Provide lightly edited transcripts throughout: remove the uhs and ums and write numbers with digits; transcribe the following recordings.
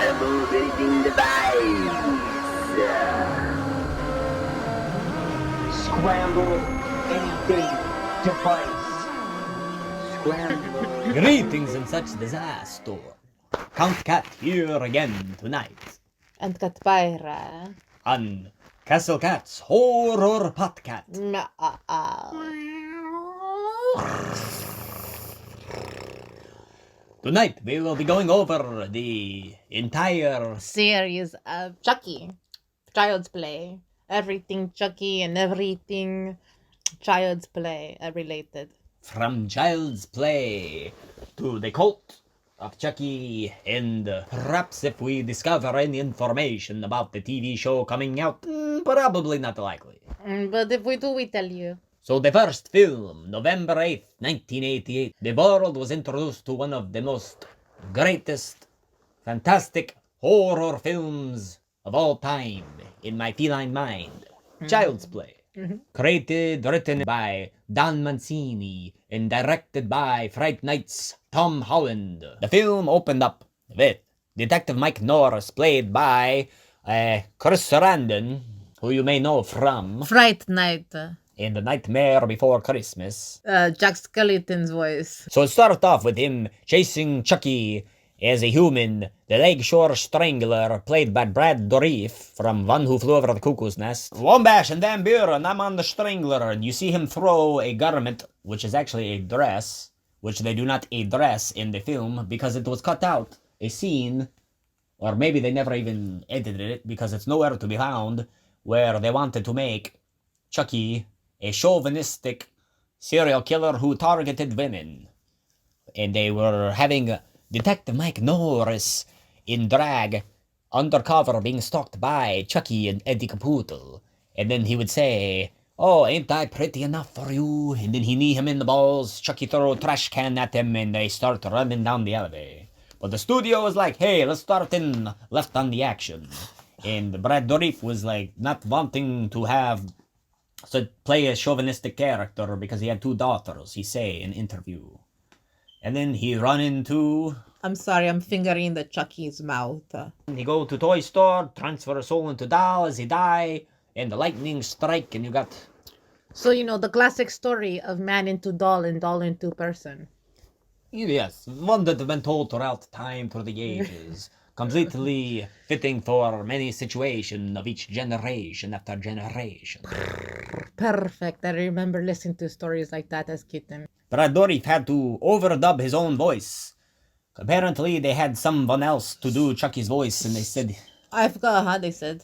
Scramble anything device. Scramble anything device. Scramble. Greetings in such disaster. Count Cat here again tonight And Katpaira. on Castle Cat's Horror Potcat. Tonight we will be going over the entire Series of Chucky. Child's Play. Everything Chucky and everything Child's Play related. from Child's Play to the cult of Chucky, and perhaps if we discover any information about the TV show coming out, probably not likely. But if we do, we tell you. So the first film, November 8th, 1988, the world was introduced to one of the most greatest, fantastic horror films of all time in my feline mind, Child's Play. Created, written by Don Mancini, and directed by Fright Night's Tom Holland. The film opened up with Detective Mike Norris, played by Chris Sarandon, who you may know from Fright Night. In The Nightmare Before Christmas. Jack Skellington's voice. So it started off with him chasing Chucky as a human, the Lakeshore Strangler, played by Brad Dourif from One Who Flew Over the Cuckoo's Nest. Wombash and Van Buren, I'm on the Strangler, and you see him throw a garment, which is actually a dress, which they do not address in the film because it was cut out, a scene, or maybe they never even edited it because it's nowhere to be found, where they wanted to make Chucky a chauvinistic serial killer who targeted women. And they were having Detective Mike Norris in drag, undercover, being stalked by Chucky and Eddie Caputo. And then he would say, "Oh, ain't I pretty enough for you?" And then he knee him in the balls, Chucky throw a trash can at him, and they start running down the alleyway. But the studio was like, "Hey, let's start in Left on the Action." And Brad Dourif was like not wanting to have play a chauvinistic character because he had 2 daughters, he say in interview. And then he run into... I'm sorry, I'm fingering the Chucky's mouth. He go to toy store, transfer a soul into doll as he die, and the lightning strike, and you got... So, you know, the classic story of man into doll and doll into person. Yes, one that has been told throughout time, through the ages. Completely fitting for many situations of each generation after generation. Perfect. I remember listening to stories like that as kitten. Brad Dourif had to overdub his own voice. Apparently, they had someone else to do Chucky's voice, and they said... I forgot how they said.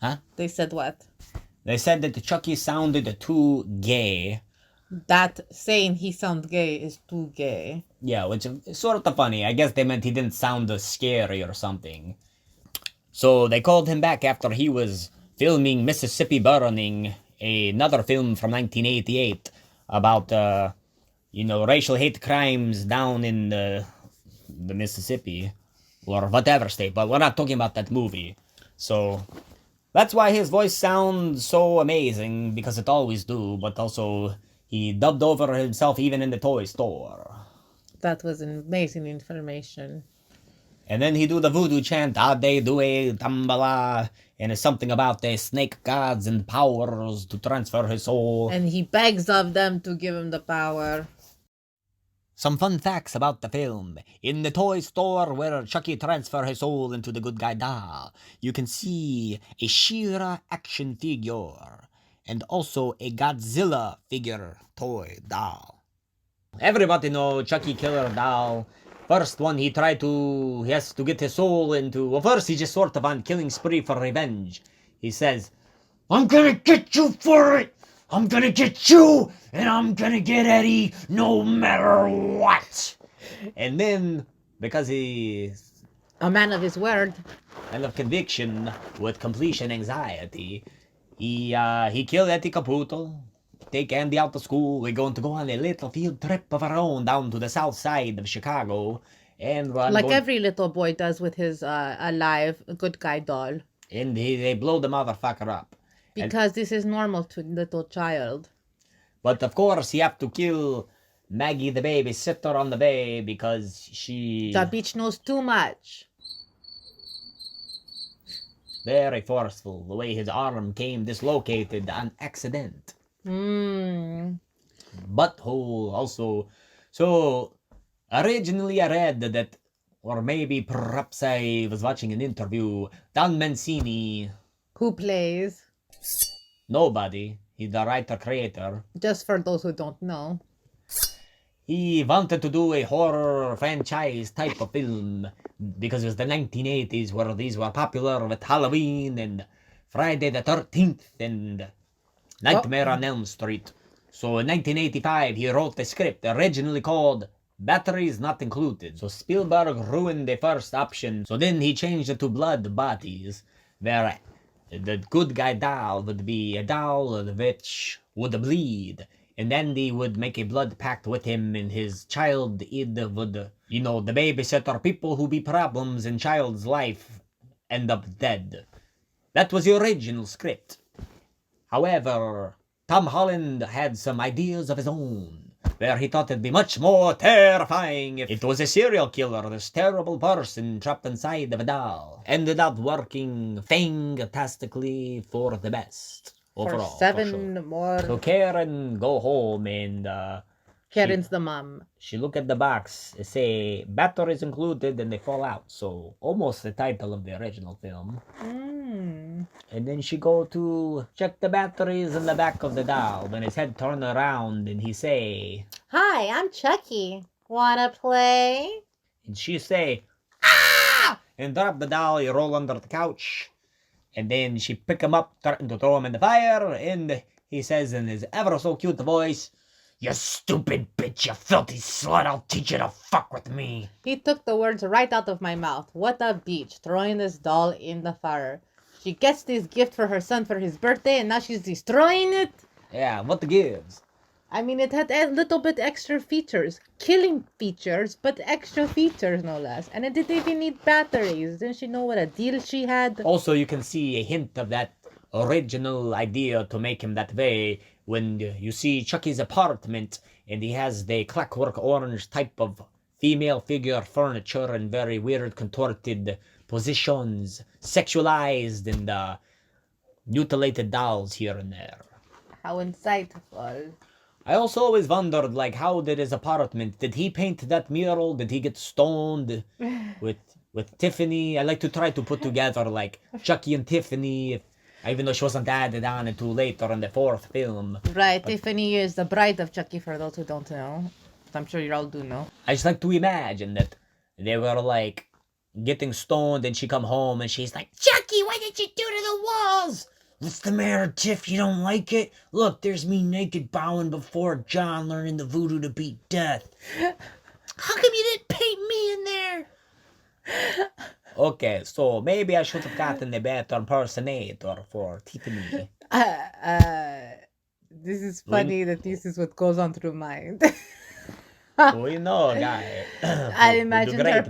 Huh? They said what? They said that Chucky sounded too gay. That saying he sounds gay is too gay. Yeah, which is sort of funny. I guess they meant he didn't sound scary or something. So they called him back after he was filming Mississippi Burning, another film from 1988 about, racial hate crimes down in the Mississippi or whatever state. But we're not talking about that movie. So that's why his voice sounds so amazing, because it always do, but also... He dubbed over himself even in the toy store. That was amazing information. And then he do the voodoo chant, Ade Due Tambala, and it's something about the snake gods and powers to transfer his soul. And he begs of them to give him the power. Some fun facts about the film. In the toy store where Chucky transfer his soul into the good guy doll, you can see a She-Ra action figure. And also a Godzilla figure toy doll. Everybody know Chucky Killer doll. First one he has to get his soul into... Well, first he just sort of on killing spree for revenge. He says, "I'm gonna get you for it! I'm gonna get you! And I'm gonna get Eddie no matter what!" And then, because he's A man of his word. and of conviction with completion anxiety, he killed Eddie Caputo, take Andy out to school. We're going to go on a little field trip of our own down to the south side of Chicago. And every little boy does with his alive good guy doll. And they blow the motherfucker up. Because this is normal to little child. But of course, you have to kill Maggie the babysitter on the bay because she... The bitch knows too much. Very forceful, the way his arm came dislocated on accident. Hmm. Butthole also. So, originally I read that, or maybe perhaps I was watching an interview, Don Mancini, Who plays? nobody, he's the writer-creator, Just for those who don't know. he wanted to do a horror franchise type of film because it was the 1980s where these were popular with Halloween and Friday the 13th and Nightmare on Elm Street. So in 1985 he wrote the script originally called Batteries Not Included. So Spielberg ruined the first option, so then he changed it to Blood Bodies, where the good guy doll would be a doll which would bleed, and then they would make a blood pact with him, and his child Id would, the babysitter, people who be problems in child's life end up dead. That was the original script. However, Tom Holland had some ideas of his own, where he thought it'd be much more terrifying if it was a serial killer, this terrible person trapped inside of a doll. Ended up working fantastically for the best. Overall, for 7 more. So Karen go home and Karen's the mom. she look at the box, say batteries included, and they fall out. So almost the title of the original film. And then she go to check the batteries in the back of the doll when his head turn around and he say, Hi, I'm Chucky. Wanna play? and she say, ah! And drop the doll, you roll under the couch. And then she pick him up, threaten to throw him in the fire, and he says in his ever so cute voice, you stupid bitch, you filthy slut, I'll teach you to fuck with me. He took the words right out of my mouth. What a beach, throwing this doll in the fire. She gets this gift for her son for his birthday, and now she's destroying it? Yeah, what the gives? I mean, it had a little bit extra features. Killing features, but extra features, no less. And it didn't even need batteries. Didn't she know what a deal she had? Also, you can see a hint of that original idea to make him that way when you see Chucky's apartment and he has the Clockwork Orange type of female figure furniture and very weird contorted positions, sexualized and mutilated dolls here and there. How insightful. I also always wondered, like, how did his apartment, did he paint that mural? Did he get stoned with Tiffany? I like to try to put together, like, Chucky and Tiffany, even though she wasn't added on until later in the fourth film. Right, but Tiffany is the bride of Chucky, for those who don't know. I'm sure you all do know. I just like to imagine that they were, like, getting stoned and she come home and she's like, Chucky, what did you do to the walls? What's the matter, Tiff? You don't like it? Look, there's me naked bowing before John learning the voodoo to beat death. How come you didn't paint me in there? Okay, so maybe I should have gotten a better impersonator for Tiffany. This is funny that this is what goes on through mind. We know a guy. I imagine they're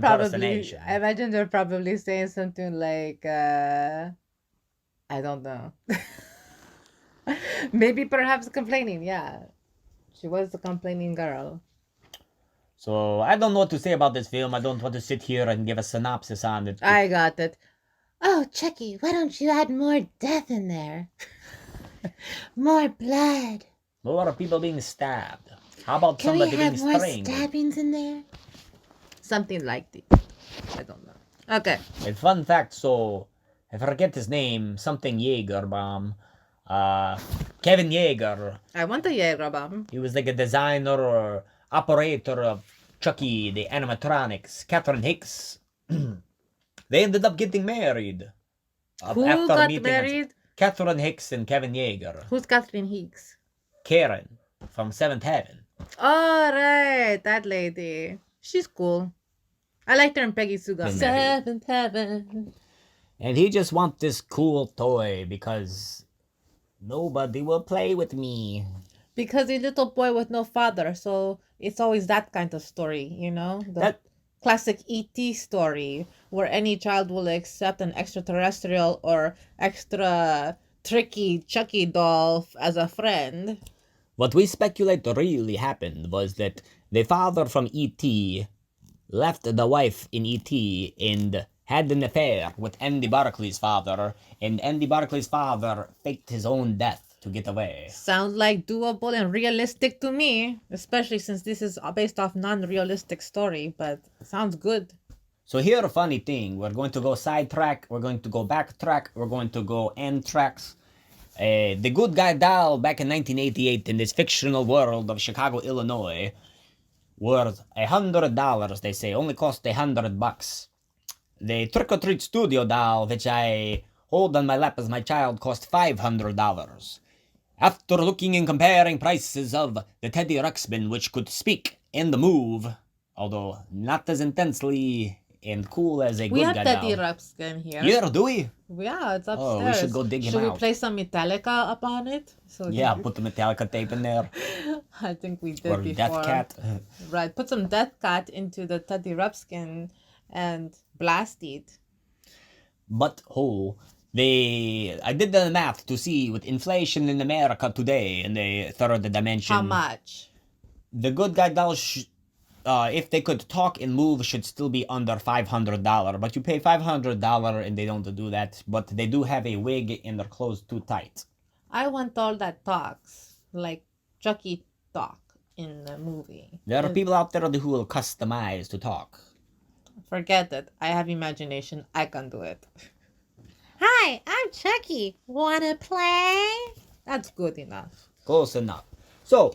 probably saying something like, I don't know. Maybe perhaps complaining, yeah. She was a complaining girl. So, I don't know what to say about this film. I don't want to sit here and give a synopsis on it. I got it. Oh, Chucky, why don't you add more death in there? More blood. More people being stabbed. How about Can somebody we have being more strangled? stabbings in there? Something like that. I don't know. Okay. A fun fact, so, I forget his name, something Jaegerbomb. Kevin Yeager. I want the Jaeger bomb. He was like a designer or operator of Chucky, the animatronics. Catherine Hicks. They ended up getting married. Who got married? Catherine Hicks and Kevin Yeager. Who's Catherine Hicks? Karen from Seventh Heaven. Oh, right. That lady. She's cool. I liked her in Peggy Sue Got Married. Seventh Heaven. And he just wants this cool toy because nobody will play with me. Because a little boy with no father, so it's always that kind of story, you know? The classic E.T. story, where any child will accept an extraterrestrial or extra tricky Chucky doll as a friend. What we speculate really happened was that the father from E.T. left the wife in E.T. and had an affair with Andy Barclay's father, and Andy Barclay's father faked his own death to get away. Sounds like doable and realistic to me, especially since this is based off non-realistic story, but sounds good. So here a funny thing, we're going to go sidetrack, we're going to go backtrack, we're going to go end tracks. The good guy doll back in 1988 in this fictional world of Chicago, Illinois, worth $100, they say, only cost $100. The Trick or Treat Studio doll, which I hold on my lap as my child, cost $500. After looking and comparing prices of the Teddy Ruxpin, which could speak and move, although not as intensely and cool as a We good have guy Teddy doll. Ruxpin here. Here, do we? Yeah, it's upstairs. Oh, we should go dig him Should out. we play some Metallica up on it? So Yeah, put the Metallica tape in there. I think we did Or before. Death Cat. Right, put some Death Cat into the Teddy Ruxpin and blast it. Butthole. I did the math to see with inflation in America today in the third dimension. How much? The good guy dolls, if they could talk and move, should still be under $500. But you pay $500 and they don't do that. But they do have a wig and their clothes too tight. I want all that talks, like Chucky talk in the movie. There are people out there who will customize to talk. Forget it. I have imagination. I can do it. Hi, I'm Chucky. Wanna play? That's good enough. Close enough. So,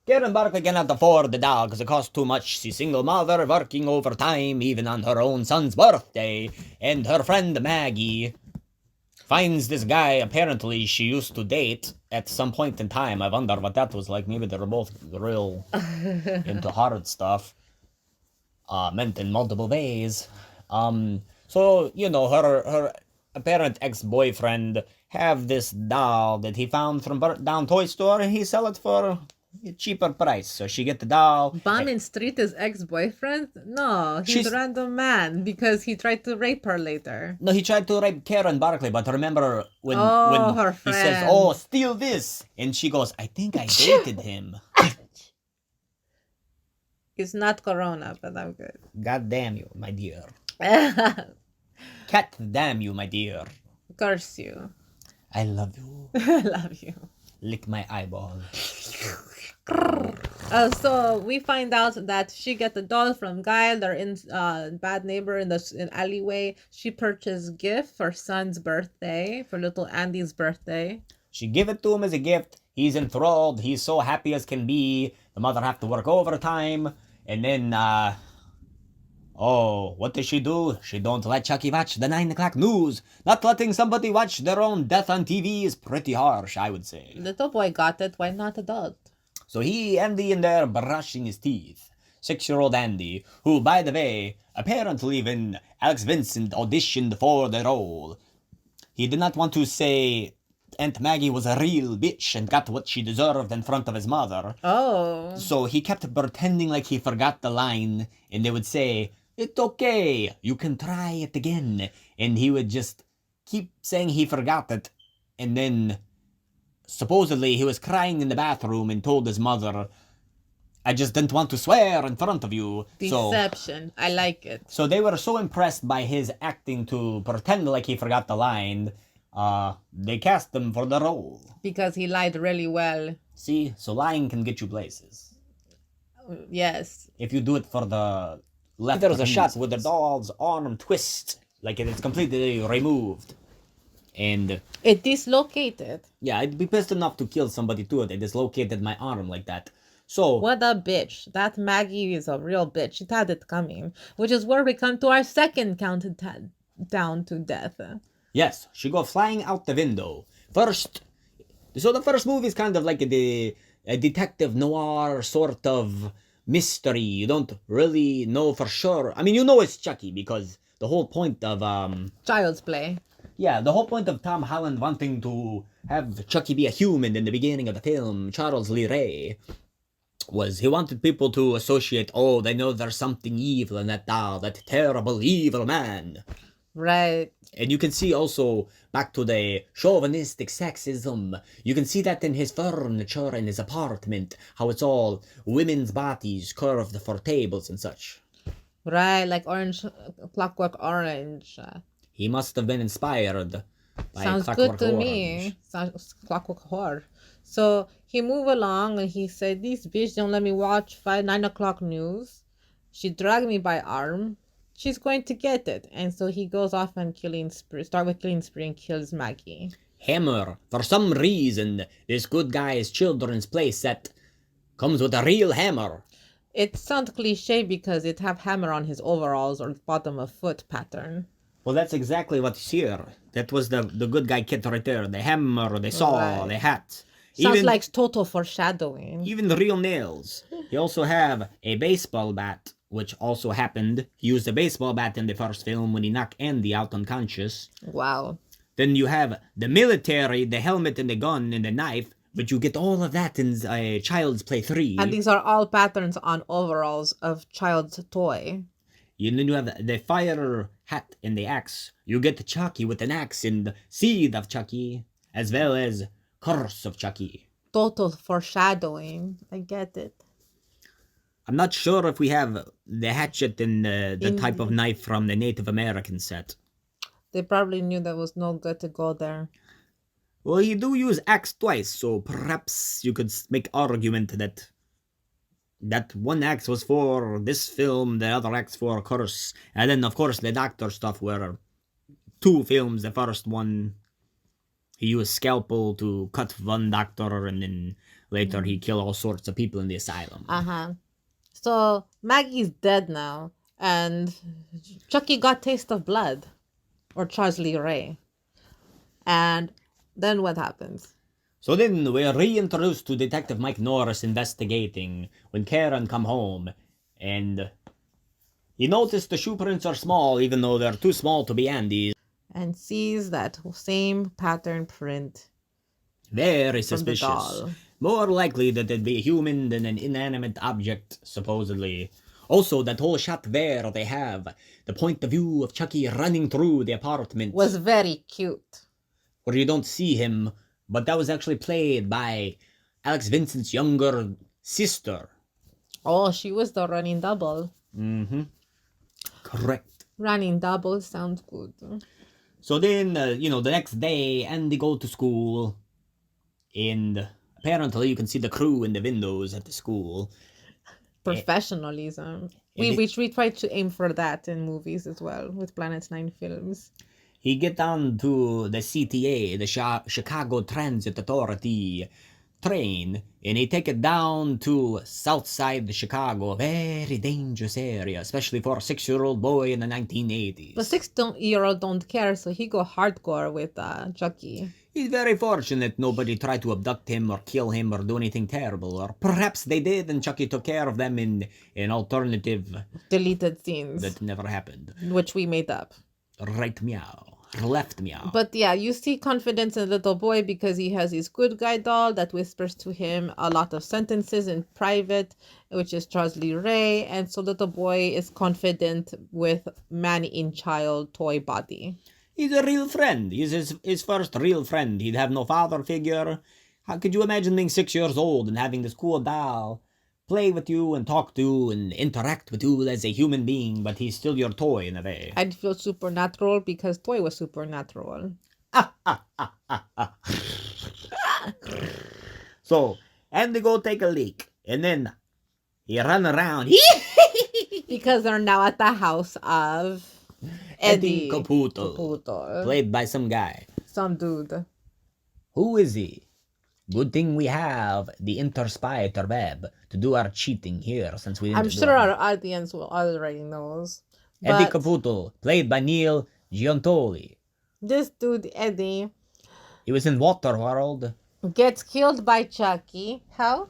Karen Barkley cannot afford the dog because it costs too much. She's single mother working overtime even on her own son's birthday. And her friend Maggie finds this guy apparently she used to date at some point in time. I wonder what that was like. Maybe they were both real into hard stuff. Meant in multiple ways. So, you know, her apparent ex-boyfriend have this doll that he found from down toy store and he sell it for a cheaper price. So she get the doll. Bombing Street is ex-boyfriend? No, he's a random man because he tried to rape her later. No, he tried to rape Karen Barkley, but remember when her he says, friend. "Oh, steal this," and she goes, "I think I dated him." It's not Corona, but I'm good. God damn you, my dear. Cat damn you, my dear. Curse you. I love you. I love you. Lick my eyeball. So we find out that she get the doll from Guy. They're in bad neighbor in the alleyway. She purchased gift for son's birthday, for little Andy's birthday. She give it to him as a gift. He's enthralled. He's so happy as can be. The mother have to work overtime. And then, what does she do? She don't let Chucky watch the 9 o'clock news. Not letting somebody watch their own death on TV is pretty harsh, I would say. Little boy got it. Why not adult? So Andy in there brushing his teeth. 6-year-old Andy, who, by the way, apparently when Alex Vincent auditioned for the role, he did not want to say Aunt Maggie was a real bitch and got what she deserved in front of his mother. Oh. So he kept pretending like he forgot the line, and they would say, "It's okay, you can try it again." And he would just keep saying he forgot it, and then supposedly he was crying in the bathroom and told his mother, "I just didn't want to swear in front of you." Deception. I like it. So they were so impressed by his acting to pretend like he forgot the line, they cast him for the role. Because he lied really well. See, so lying can get you places. Yes. If you do it for the left. There's a shot with the doll's arm twist, like it is completely removed. And it dislocated. Yeah, I'd be pissed enough to kill somebody too. They dislocated my arm like that. So what a bitch. That Maggie is a real bitch. She had it coming. Which is where we come to our second down to death. Yes, she go flying out the window. First, so the first movie is kind of like a detective noir sort of mystery. You don't really know for sure. I mean, you know it's Chucky because the whole point of Child's Play. Yeah, the whole point of Tom Holland wanting to have Chucky be a human in the beginning of the film, Charles Lee Ray, was he wanted people to associate, oh, they know there's something evil in that doll, that terrible evil man. Right. And you can see also, back to the chauvinistic sexism, you can see that in his furniture in his apartment, how it's all women's bodies curved for tables and such. Right, like Orange, Clockwork Orange. He must have been inspired by Sounds good Clockwork to Orange. me. Sounds Clockwork Horror. So he moved along and he said, "This bitch don't let me watch 9 o'clock news. She dragged me by arm. She's going to get it." And so he goes off and start with killing spree and kills Maggie. Hammer. For some reason, this good guy's children's play set comes with a real hammer. It sounds cliche because it have hammer on his overalls or bottom of foot pattern. Well, that's exactly what's here. That was the good guy kit right there. The hammer, the saw, Right. the hat. Sounds like total foreshadowing. Even the real nails. He also have a baseball bat, which also happened. He used a baseball bat in the first film when he knocked Andy out unconscious. Wow. Then you have the military, the helmet and the gun and the knife, but you get all of that in Child's Play 3. And these are all patterns on overalls of Child's Toy. And then you have the fire hat and the axe. You get Chucky with an axe and Seed of Chucky, as well as Curse of Chucky. Total foreshadowing. I get it. I'm not sure if we have the hatchet and the type of knife from the Native American set. They probably knew that was no good to go there. Well, you do use axe twice, so perhaps you could make argument that one axe was for this film, the other axe for Curse, and then of course the Doctor stuff were 2 films. The first one, he used scalpel to cut one doctor, and then later he killed all sorts of people in the asylum. So Maggie's dead now, and Chucky got taste of blood, or Charles Lee Ray. And then what happens? So then we're reintroduced to Detective Mike Norris investigating when Karen come home, and he noticed the shoe prints are small, even though they're too small to be Andy's. And sees that same pattern print. Very From the suspicious. doll. More likely that it'd be a human than an inanimate object, supposedly. Also, that whole shot there they have, the point of view of Chucky running through the apartment, Was very cute. where you don't see him, but that was actually played by Alex Vincent's younger sister. Oh, she was the running double. Correct. Running double sounds good. So then, the next day, Andy go to school, and apparently you can see the crew in the windows at the school. Professionalism. We try to aim for that in movies as well, with Planet 9 films. He get on to the CTA, the Chicago Transit Authority train, and he take it down to south side Chicago, a very dangerous area, especially for a 6-year-old boy in the 1980s. The 6-year-old don't care, so he go hardcore with Chucky. He's very fortunate nobody tried to abduct him or kill him or do anything terrible, or perhaps they did and Chucky took care of them in an alternative Deleted scenes, that never happened. which we made up. Right meow. Left meow. But yeah, you see confidence in the little boy because he has his good guy doll that whispers to him a lot of sentences in private, which is Charles Lee Ray. And so little boy is confident with man in child toy body. He's a real friend. He's his first real friend. He'd have no father figure. How could you imagine being 6 years old and having this cool doll play with you and talk to you and interact with you as a human being, but he's still your toy in a way? I'd feel supernatural because toy was supernatural. So, and they go take a leak, and then he run around. Because they're now at the house of Eddie Caputo, played by some guy. Some dude. Who is he? Good thing we have the Interspy Web to do our cheating here, since we didn't I'm do sure it. our audience will already knows. Eddie But Caputo, played by Neil Giuntoli. this dude, Eddie, He was in Waterworld. gets killed by Chucky. How?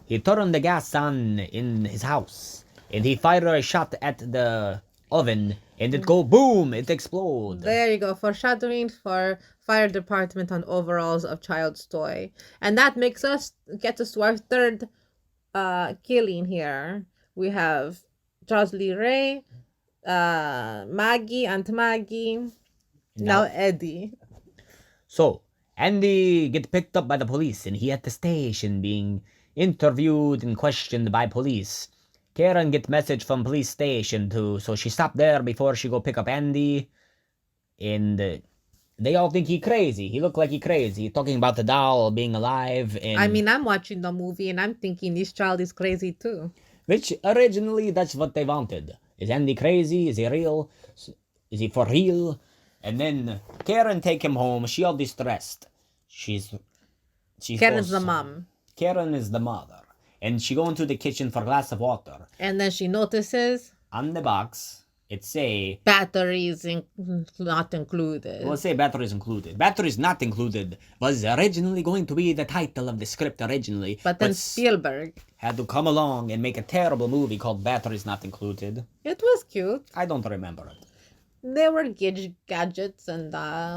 He turned the gas on in his house, and he fired a shot at the oven, and it go boom, it explode. There you go. Foreshadowing for fire department on overalls of Child's Toy. And that makes us get us to our third killing here. We have Charles Lee Ray, Aunt Maggie, now Eddie. So, Andy get picked up by the police, and he at the station being interviewed and questioned by police. Karen get message from police station so she stopped there before she go pick up Andy. And they all think he crazy. He look like he crazy. Talking about the doll being alive. And I mean, I'm watching the movie and I'm thinking this child is crazy too. which originally that's what they wanted. Is Andy crazy? Is he real? Is he for real? And then Karen take him home. She all distressed. She's Karen's the mom. Karen is the mother. And she go into the kitchen for a glass of water. And then she notices On the box, it say... batteries not included. Well, say batteries included. Batteries not included was originally going to be the title of the script originally. But then Spielberg had to come along and make a terrible movie called Batteries Not Included. It was cute. I don't remember it. There were gadgets and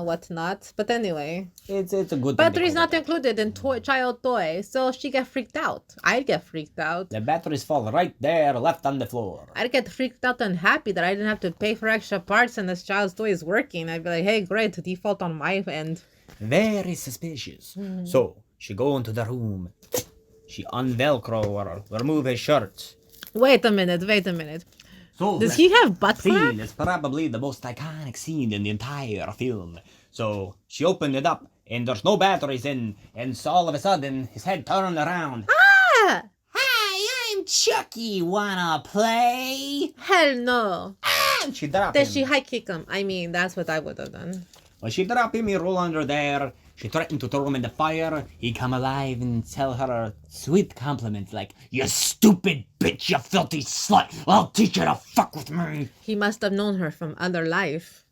whatnot. But anyway. It's a good batteries not included in child toy. So she get freaked out. I'd get freaked out. The batteries fall right there, left on the floor. I'd get freaked out and happy that I didn't have to pay for extra parts and this child's toy is working. I'd be like, hey, great, default on my end. Very suspicious. So, she go into the room. She un-velcro or remove his shirt. Wait a minute. So does he have butt crack? Scene is probably the most iconic scene in the entire film. So she opened it up, and there's no batteries in, and so all of a sudden his head turned around. Ah! Hi, I'm Chucky. Wanna play? Hell no. And she dropped Then him. she high kick him. I mean, that's what I would have done. When she dropped him, he roll under there. She threatened to throw him in the fire. He come alive and tell her a sweet compliment like, "You stupid bitch, you filthy slut. I'll teach you to fuck with me." He must have known her from other life.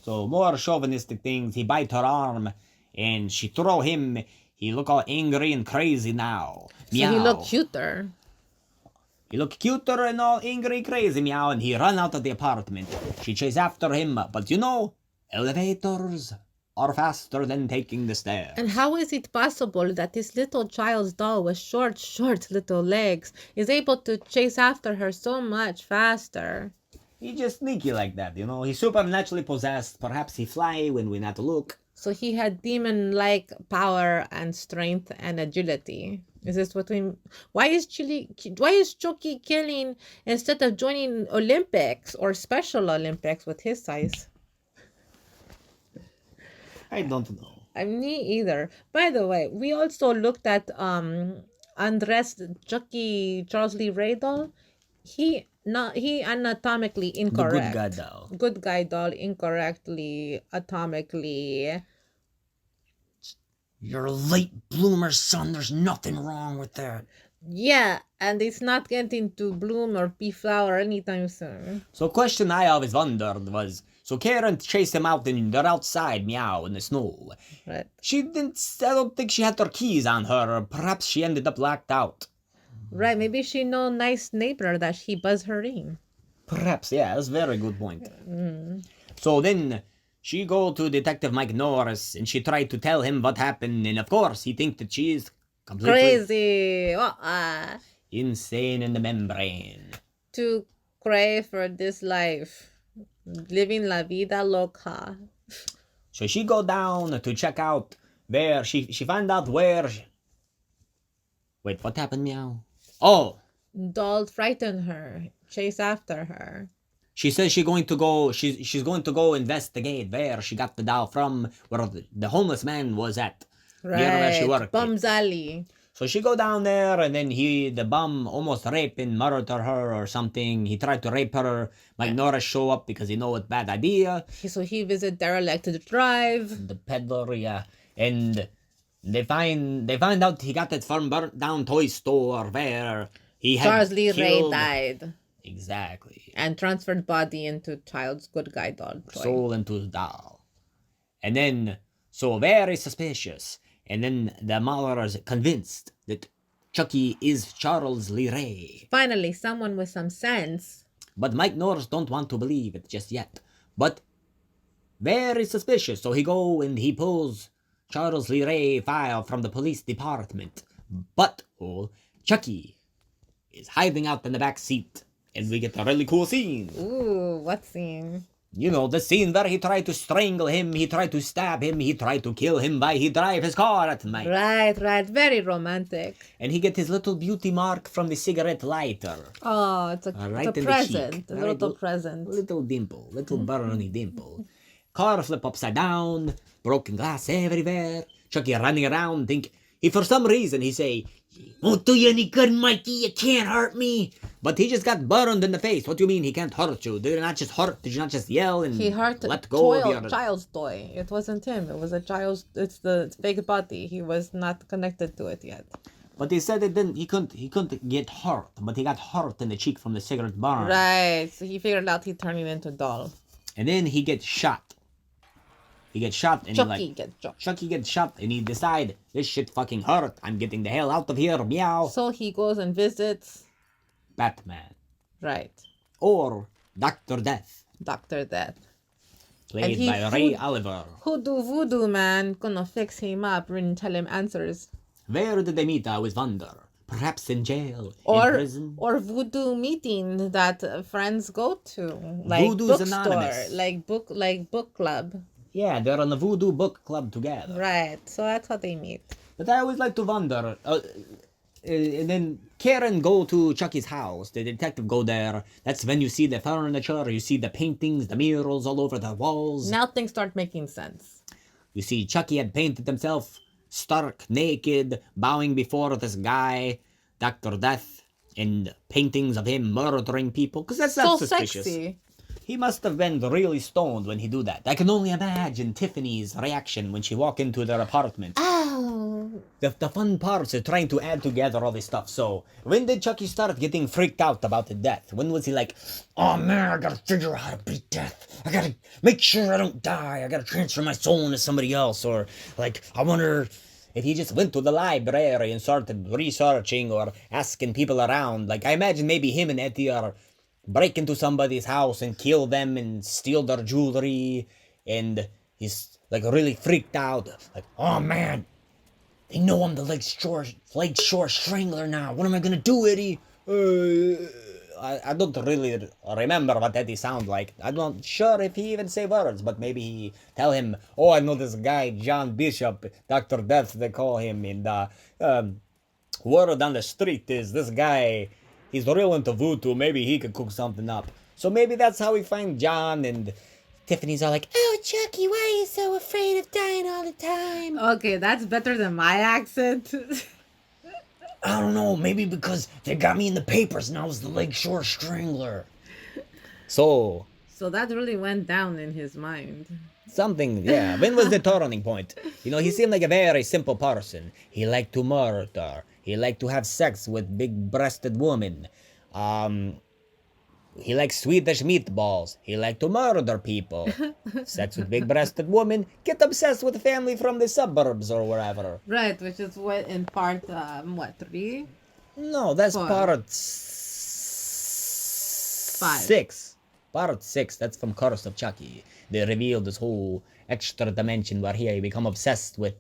So more chauvinistic things. He bite her arm and she throw him. He look all angry and crazy now. Meow. So he looked cuter. He look cuter and all angry, crazy, meow, and he run out of the apartment. She chase after him, but you know, elevators are faster than taking the stairs. And how is it possible that this little child's doll with short little legs is able to chase after her so much faster? He just sneaky like that, you know. He's supernaturally possessed. Perhaps he fly when we not look. So he had demon-like power and strength and agility. Is this what we... Why is Chucky killing instead of joining Olympics or Special Olympics with his size? I don't know. Me either. By the way, we also looked at undressed Chucky Charles Lee Ray doll. He anatomically incorrect. The good guy doll. Good guy doll incorrectly atomically. You're a late bloomer, son. There's nothing wrong with that. Yeah, and it's not getting to bloom or be flower anytime soon. So question I always wondered was, so Karen chased him out and they're outside, meow, in the snow. Right. I don't think she had her keys on her, or perhaps she ended up locked out. Right, maybe she know nice neighbor that he buzz her in. Perhaps, yeah, that's a very good point. So then she go to Detective Mike Norris and she tried to tell him what happened, and of course he think that she is completely Crazy. insane in the membrane. Too cray for this life. Living la vida loca. So she go down to check out where she find out where. Wait, what happened, meow? Oh, Doll frighten her. Chase after her. she says she's going to go. She's going to go investigate where she got the doll from, where the homeless man was at, near where she worked. Bum's Alley. So she go down there, and then the bum almost rape and murder her or something. He tried to rape her. Mike Norris show up because he know it's bad idea. So he visit Derelict to drive. The peddler, yeah, and they find out he got it from burnt down toy store where he had Charles Lee Ray killed. died. Exactly. And transferred body into child's good guy doll toy. Soul into the doll. And then, so very suspicious. And then the mother is convinced that Chucky is Charles Lee Ray. Finally, someone with some sense. But Mike Norris don't want to believe it just yet. But very suspicious. So he go and he pulls Charles Lee Ray file from the police department. But Chucky is hiding out in the back seat. And we get a really cool scene. Ooh, what scene? You know, the scene where he tried to strangle him, he tried to stab him, he tried to kill him by he drive his car at night. Right. Very romantic. And he get his little beauty mark from the cigarette lighter. Oh, it's a Right in the present. cheek. A Right, little present. Little dimple. Little burny dimple. Car flip upside down. Broken glass everywhere. Chucky running around. For some reason, he say, "Won't do you any good, Mikey. You can't hurt me." But he just got burned in the face. What do you mean he can't hurt you? Did you not just hurt? Did you not just yell and He hurt let go of your... child's toy. It wasn't him. It was a child's. It's the fake body. He was not connected to it yet. But he said it didn't. He couldn't get hurt. But he got hurt in the cheek from the cigarette burn. Right. So he figured out he'd turn it into a doll. And then he gets shot. He gets shot and Chucky gets shot and he decide this shit fucking hurt. I'm getting the hell out of here. Meow. So he goes and visits Batman. Right. Or Dr. Death. Dr. Death. Played by Ray Oliver. Hoodoo voodoo man gonna fix him up and tell him answers. Where did they meet? I always wonder. Perhaps in jail, in prison. Or voodoo meeting that friends go to. Like Voodoo's bookstore. anonymous. Like book club. Yeah, they're on the voodoo book club together. Right, so that's how they meet. But I always like to wonder. And then Karen go to Chucky's house. The detective go there. That's when you see the furniture, you see the paintings, the murals all over the walls. Now things start making sense. You see Chucky had painted himself stark naked, bowing before this guy, Dr. Death, and paintings of him murdering people. Because that's not suspicious. Sexy. He must have been really stoned when he do that. I can only imagine Tiffany's reaction when she walked into their apartment. Oh. The fun parts are trying to add together all this stuff. So, when did Chucky start getting freaked out about the death? When was he like, "Oh man, I gotta figure out how to beat death. I gotta make sure I don't die. I gotta transfer my soul into somebody else." Or, like, I wonder if he just went to the library and started researching or asking people around. Like, I imagine maybe him and Eddie are break into somebody's house and kill them and steal their jewelry, and he's like really freaked out, like, "Oh man, they know I'm the Lakeshore Strangler now. What am I gonna do, Eddie?" I don't really remember what Eddie sound like. I'm not sure if he even say words, but maybe he tell him, "Oh, I know this guy, John Bishop, Dr. Death, they call him, and word on the street is this guy, he's real into voodoo. Maybe he could cook something up." So maybe that's how we find John, and Tiffany's all like, "Oh, Chucky, why are you so afraid of dying all the time?" Okay, that's better than my accent. I don't know, maybe because they got me in the papers and I was the Lakeshore Strangler. So that really went down in his mind. something, yeah. When was the turning point? You know, he seemed like a very simple person. He liked to murder. He liked to have sex with big-breasted women. He liked Swedish meatballs. He liked to murder people. Sex with big-breasted women. Get obsessed with family from the suburbs or wherever. Right, which is what in part, 3? No, that's Four. part 5. 6. Part 6, that's from Curse of Chucky. They reveal this whole extra dimension where he become obsessed with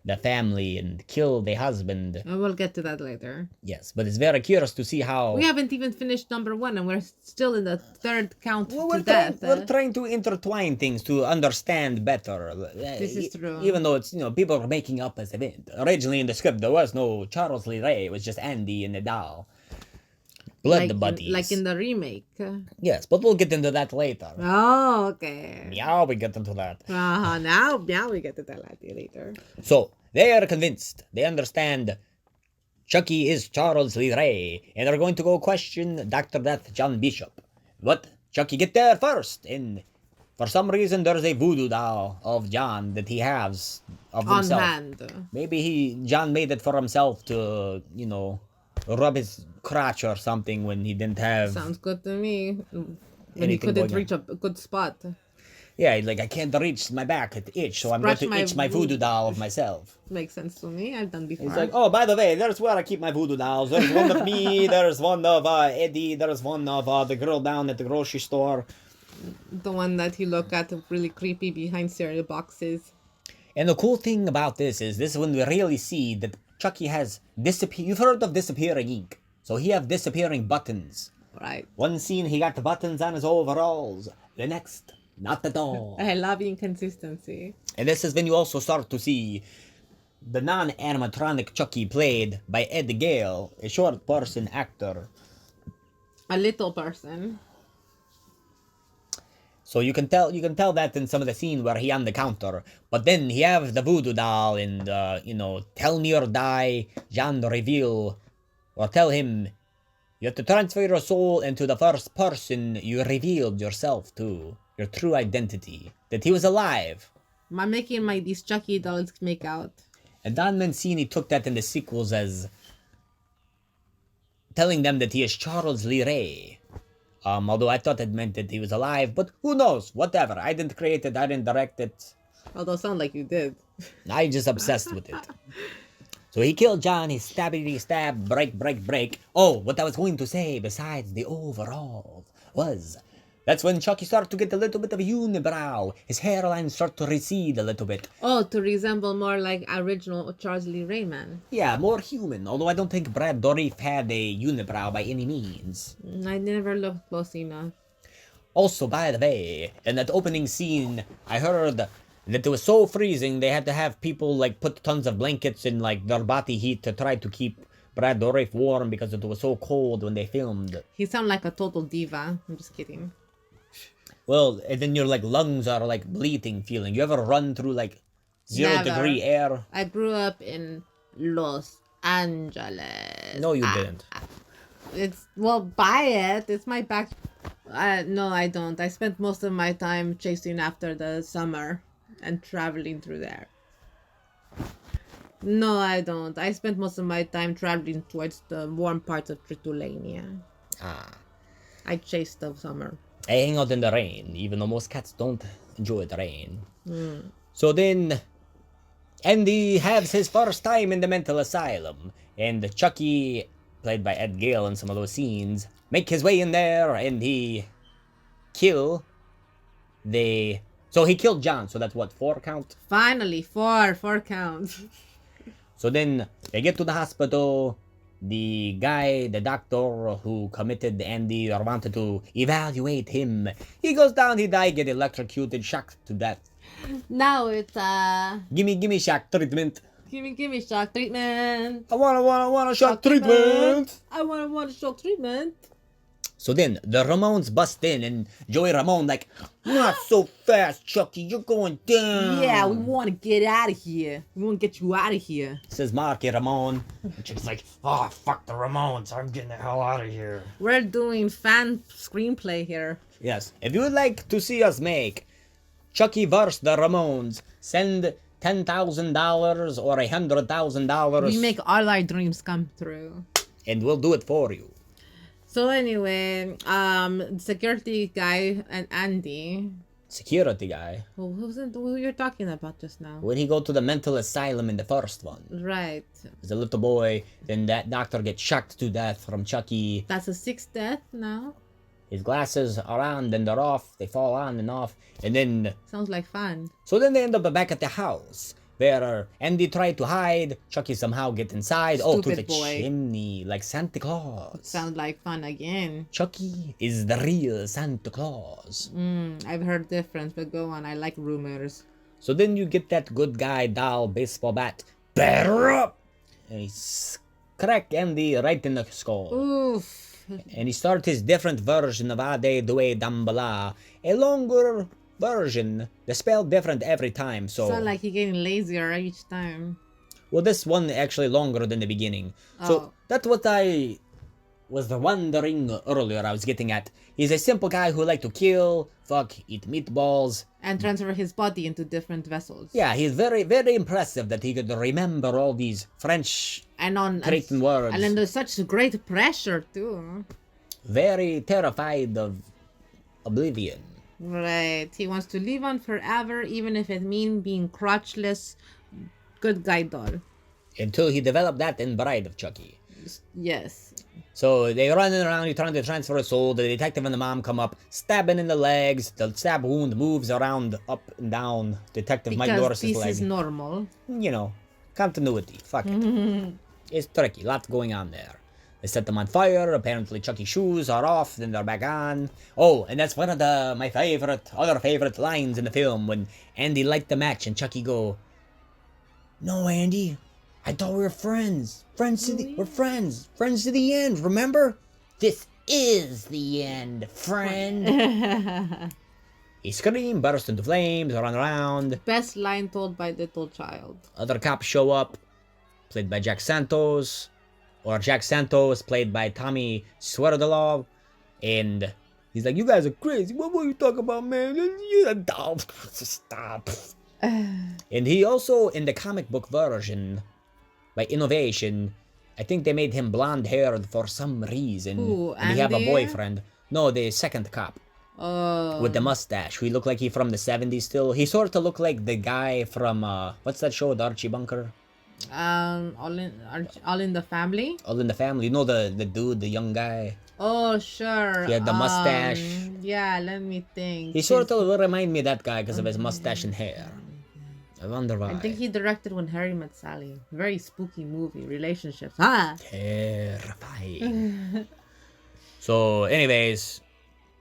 the family and kill the husband. And we'll get to that later. Yes, but it's very curious to see how... We haven't even finished number 1 and we're still in the third count Well, to death. we're trying to intertwine things to understand better. This is true. Even though it's, people are making up as event. Originally in the script, there was no Charles Lee Ray. It was just Andy and the doll. Blood buddies. Like in the remake. Yes, but we'll get into that later. Oh, okay. Yeah, we get into that. Now we get to that later. So, they are convinced. They understand Chucky is Charles Lee Ray. And they're going to go question Dr. Death, John Bishop. But Chucky get there first. And for some reason, there's a voodoo doll of John that he has of himself. On hand. Maybe John made it for himself to, rub his crotch or something when he didn't have... Sounds good to me. When he Anything couldn't going reach a good spot. Yeah, like, I can't reach my back, it itch, so I'm going to itch my voodoo doll of myself. Makes sense to me. I've done before. He's like, "Oh, by the way, there's where I keep my voodoo dolls. There's one of me, there's one of Eddie, there's one of the girl down at the grocery store." The one that he looked at really creepy behind cereal boxes. And the cool thing about this is when we really see that Chucky has You've heard of disappearing ink. So he have disappearing buttons. Right. One scene, he got the buttons on his overalls. The next, not at all. I love inconsistency. And this is when you also start to see the non-animatronic Chucky played by Ed Gale, a short person actor. A little person. So you can tell that in some of the scene where he on the counter, but then he have the voodoo doll and tell me or die, Jean reveal, or tell him you have to transfer your soul into the first person you revealed yourself to, your true identity, that he was alive. I'm making these Chucky dolls make out. And Don Mancini took that in the sequels as telling them that he is Charles Lee Ray. Although I thought it meant that he was alive, but who knows? Whatever. I didn't create it, I didn't direct it. Although it sounds like you did. I just obsessed with it. So he killed John, he stab, break. Oh, what I was going to say besides the overall was, that's when Chucky started to get a little bit of a unibrow. His hairline started to recede a little bit. Oh, to resemble more like original Charles Lee Rayman. Yeah, more human, although I don't think Brad Dourif had a unibrow by any means. I never looked close enough. Also, by the way, in that opening scene, I heard that it was so freezing they had to have people put tons of blankets in their body heat to try to keep Brad Dourif warm because it was so cold when they filmed. He sounded like a total diva. I'm just kidding. Well, and then your lungs are bleeding feeling. You ever run through 0-degree air? I grew up in Los Angeles. No, you didn't. Buy it. It's my back. No, I don't. I spent most of my time chasing after the summer and traveling through there. No, I don't. I spent most of my time traveling towards the warm parts of Tritulania. I chased the summer. I hang out in the rain, even though most cats don't enjoy the rain. So then, Andy has his first time in the mental asylum, and Chucky, played by Ed Gale in some of those scenes, make his way in there, and he kill the... So he killed John, so that's what, 4 count? Finally, 4 counts. So then, they get to the hospital. The doctor who committed Andy or wanted to evaluate him, he goes down, he died, get electrocuted, shocked to death. Now it's Gimme shock treatment. Gimme shock treatment. I wanna shock treatment. I want shock treatment. So then the Ramones bust in, and Joey Ramone not so fast, Chucky, you're going down. Yeah, we want to get out of here. We want to get you out of here. Says Marky Ramone. And she's oh, fuck the Ramones, I'm getting the hell out of here. We're doing fan screenplay here. Yes, if you would like to see us make Chucky vs. the Ramones, send $10,000 or $100,000. We make all our dreams come true. And we'll do it for you. So anyway, security guy and Andy. Security guy. Who you're talking about just now? When he go to the mental asylum in the first one. Right. As a little boy, then that doctor gets shocked to death from Chucky. That's a 6th death now. His glasses are on, then they're off. They fall on and off. And then... Sounds like fun. So then they end up back at the house, where Andy tried to hide. Chucky somehow get inside. Stupid to the boy. chimney, like Santa Claus. Sounds like fun again. Chucky is the real Santa Claus. I've heard different, but go on. I like rumors. So then you get that good guy doll baseball bat. Batter up! And he crack Andy right in the skull. Oof. And he starts his different version of Ade Due Dambala. A longer version. They spell different every time, so... Sound like he's getting lazier each time. Well, this one actually longer than the beginning. So that's what I was wondering earlier I was getting at. He's a simple guy who like to kill, fuck, eat meatballs. And transfer his body into different vessels. Yeah, he's very, very impressive that he could remember all these French Cretan words. And under such great pressure, too. Very terrified of oblivion. Right. He wants to live on forever, even if it means being crotchless good guy doll. Until he developed that in Bride of Chucky. Yes. So they running around, trying to transfer a soul. The detective and the mom come up, stabbing in the legs. The stab wound moves around, up and down. Detective Mike Norris's leg. Because this is normal. You know, continuity. Fuck it. It's tricky. Lots going on there. They set them on fire. Apparently, Chucky's shoes are off, then they're back on. Oh, and that's one of my other favorite lines in the film when Andy light the match and Chucky go, "No, Andy, I thought we were friends. We're friends. Friends to the end, remember? This is the end, friend." He screamed, burst into flames, run around. Best line told by little child. Other cops show up, played by Jack Santos. Or Jack Santos, played by Tommy Swerdolov. And he's like, "You guys are crazy. What were you talking about, man? Stop." And he also, in the comic book version, by Innovation, I think they made him blonde-haired for some reason. Ooh, and he have a Andy? boyfriend. No, the second cop. Oh. With the mustache. He looked like he from the 70s still. He sort of looked like the guy from, what's that show, the Archie Bunker? All in the Family. All in the Family. You know the dude, the young guy? Oh, sure. He had the mustache. Yeah, let me think. He sort of will remind me of that guy because of his mustache and hair. I wonder why. I think he directed When Harry Met Sally. Very spooky movie. Relationships. Huh? Terrifying. So, anyways,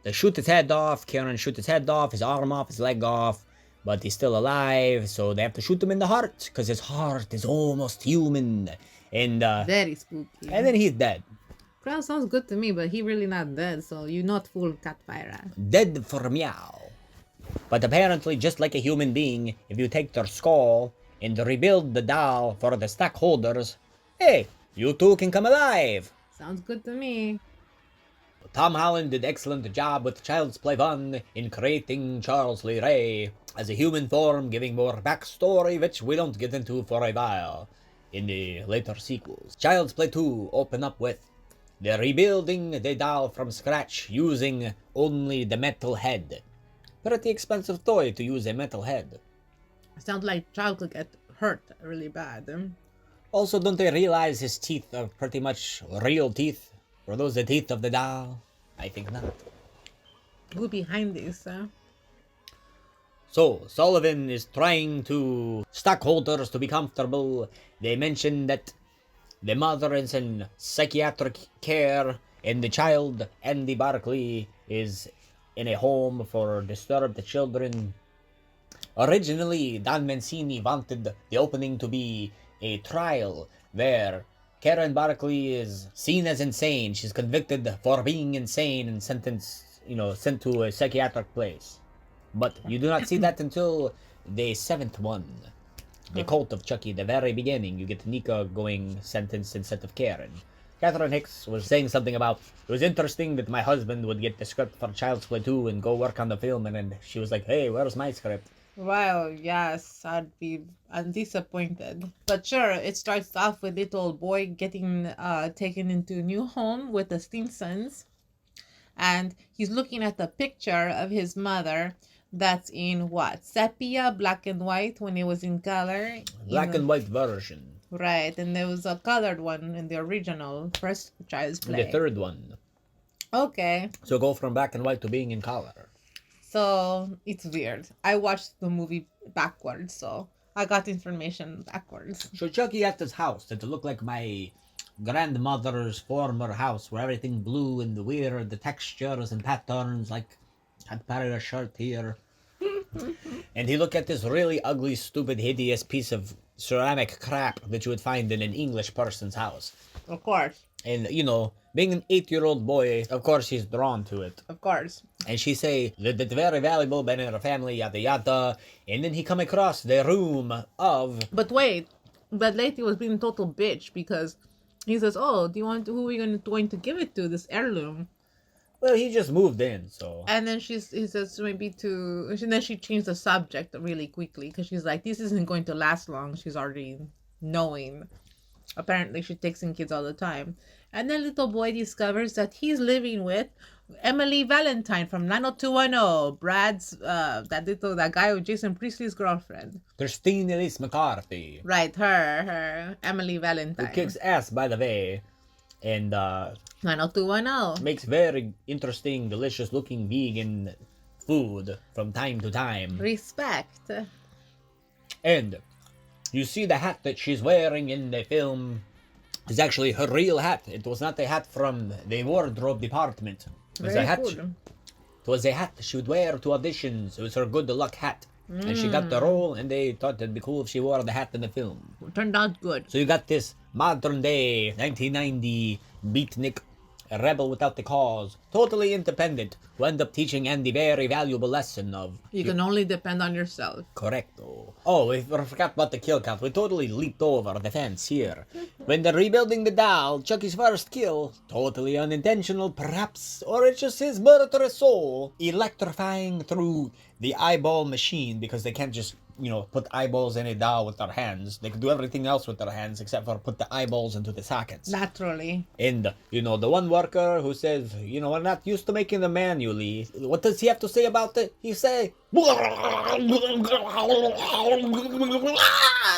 they shoot his head off. Karen shoots his head off, his arm off, his leg off. But he's still alive, so they have to shoot him in the heart, because his heart is almost human. And Very spooky. then he's dead. Well, sounds good to me, but he really not dead, so you not fool Catfire. Dead for meow. But apparently, just like a human being, if you take their skull and rebuild the doll for the stockholders, hey, you too can come alive. Sounds good to me. Tom Holland did excellent job with Child's Play 1 in creating Charles Lee Ray as a human form, giving more backstory, which we don't get into for a while in the later sequels. Child's Play 2 open up with the rebuilding the doll from scratch using only the metal head. Pretty expensive toy to use a metal head. Sounds like child could get hurt really bad. Also, don't they realize his teeth are pretty much real teeth? Were those the teeth of the doll? I think not. Who behind this? So, Sullivan is trying to stockholders to be comfortable. They mention that the mother is in psychiatric care and the child, Andy Barkley, is in a home for disturbed children. Originally, Don Mancini wanted the opening to be a trial where Karen Barkley is seen as insane. She's convicted for being insane and sentenced, sent to a psychiatric place. But you do not see that until the 7th one. The Cult of Chucky, the very beginning. You get Nika going sentenced instead of Karen. Catherine Hicks was saying something about, it was interesting that my husband would get the script for Child's Play 2 and go work on the film, and then she was like, "Hey, where's my script?" Well, yes, I'm disappointed. But sure, it starts off with little boy getting taken into a new home with the Stinsons. And he's looking at the picture of his mother that's in what? Sepia, black and white when it was in color. Black and white version. Right, and there was a colored one in the original first Child's Play. The third one. Okay. So go from black and white to being in color. So it's weird. I watched the movie backwards, so I got information backwards. So Chucky at his house that looked like my grandmother's former house, where everything blue and weird, the textures and patterns, like I'd patterned a shirt here. And he looked at this really ugly, stupid, hideous piece of ceramic crap that you would find in an English person's house. Of course. And, being an 8-year-old boy, of course he's drawn to it. Of course. And she say that it's very valuable, been in her family, yada yada. And then he come across the room of... But wait, that lady was being a total bitch because he says, "Oh, who are you going to give it to, this heirloom?" Well, he just moved in, so... And then he says and then she changed the subject really quickly because she's like, this isn't going to last long. She's already knowing. Apparently, she takes in kids all the time. And then little boy discovers that he's living with Emily Valentine from 90210, Brad's, that guy with Jason Priestley's girlfriend. Christine Elise McCarthy. Right, her, Emily Valentine. Who kicks ass, by the way. And, 90210. makes very interesting, delicious-looking vegan food from time to time. Respect. And you see the hat that she's wearing in the film, is actually her real hat. It was not a hat from the wardrobe department. It was Very a hat. good. It was a hat she would wear to auditions. It was her good luck hat. And she got the role, and they thought it'd be cool if she wore the hat in the film. Turned out good. So you got this modern day 1990 beatnik, a rebel without the cause, totally independent, who end up teaching Andy very valuable lesson of You can only depend on yourself. correcto. Oh, we forgot about the kill count. We totally leaped over the fence here. When they're rebuilding the doll, Chucky's first kill, totally unintentional perhaps, or it's just his murderous soul, electrifying through the eyeball machine, because they can't just, put eyeballs in a doll with their hands. They can do everything else with their hands except for put the eyeballs into the sockets. Naturally. And, the one worker who says, we're not used to making them manually. What does he have to say about it? He say, and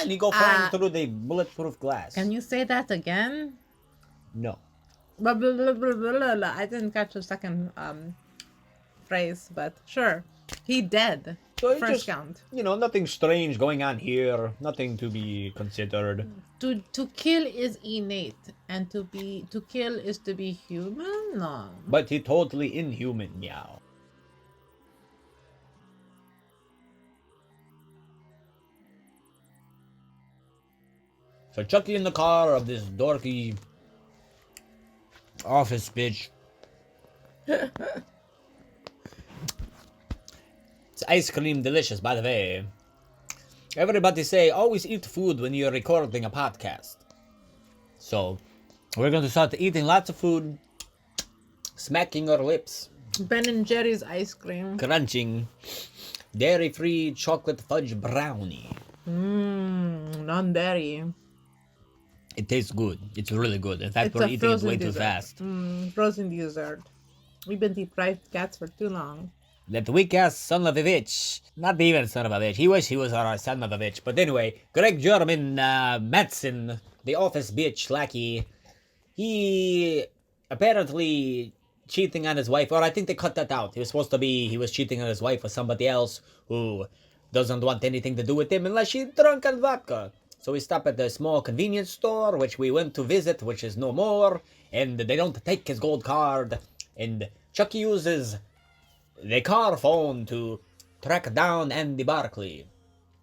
he go flying through the bulletproof glass. Can you say that again? No. Blah, blah, blah, blah, blah, blah. I didn't catch the second phrase, but sure. He dead. So it's First just, count. Nothing strange going on here. Nothing to be considered. To kill is innate, and to kill is to be human. No. But he totally inhuman, meow. So Chucky in the car of this dorky office bitch. It's ice cream delicious, by the way. Everybody say always eat food when you're recording a podcast. So we're going to start eating lots of food, smacking our lips, Ben and Jerry's ice cream. crunching dairy-free chocolate fudge brownie. Non-dairy. It tastes good. It's really good. In fact, It's we're a eating it frozen way too dessert. fast. Frozen dessert. We've been deprived cats for too long. That weak-ass son of a bitch. Not even son of a bitch. He wish he was our son of a bitch. But anyway, Greg German Madsen, the office bitch lackey, he apparently cheating on his wife, or I think they cut that out. He was cheating on his wife with somebody else who doesn't want anything to do with him unless she's drunk on vodka. So we stop at the small convenience store, which we went to visit, which is no more, and they don't take his gold card, and Chucky uses the car phone to track down Andy Barkley,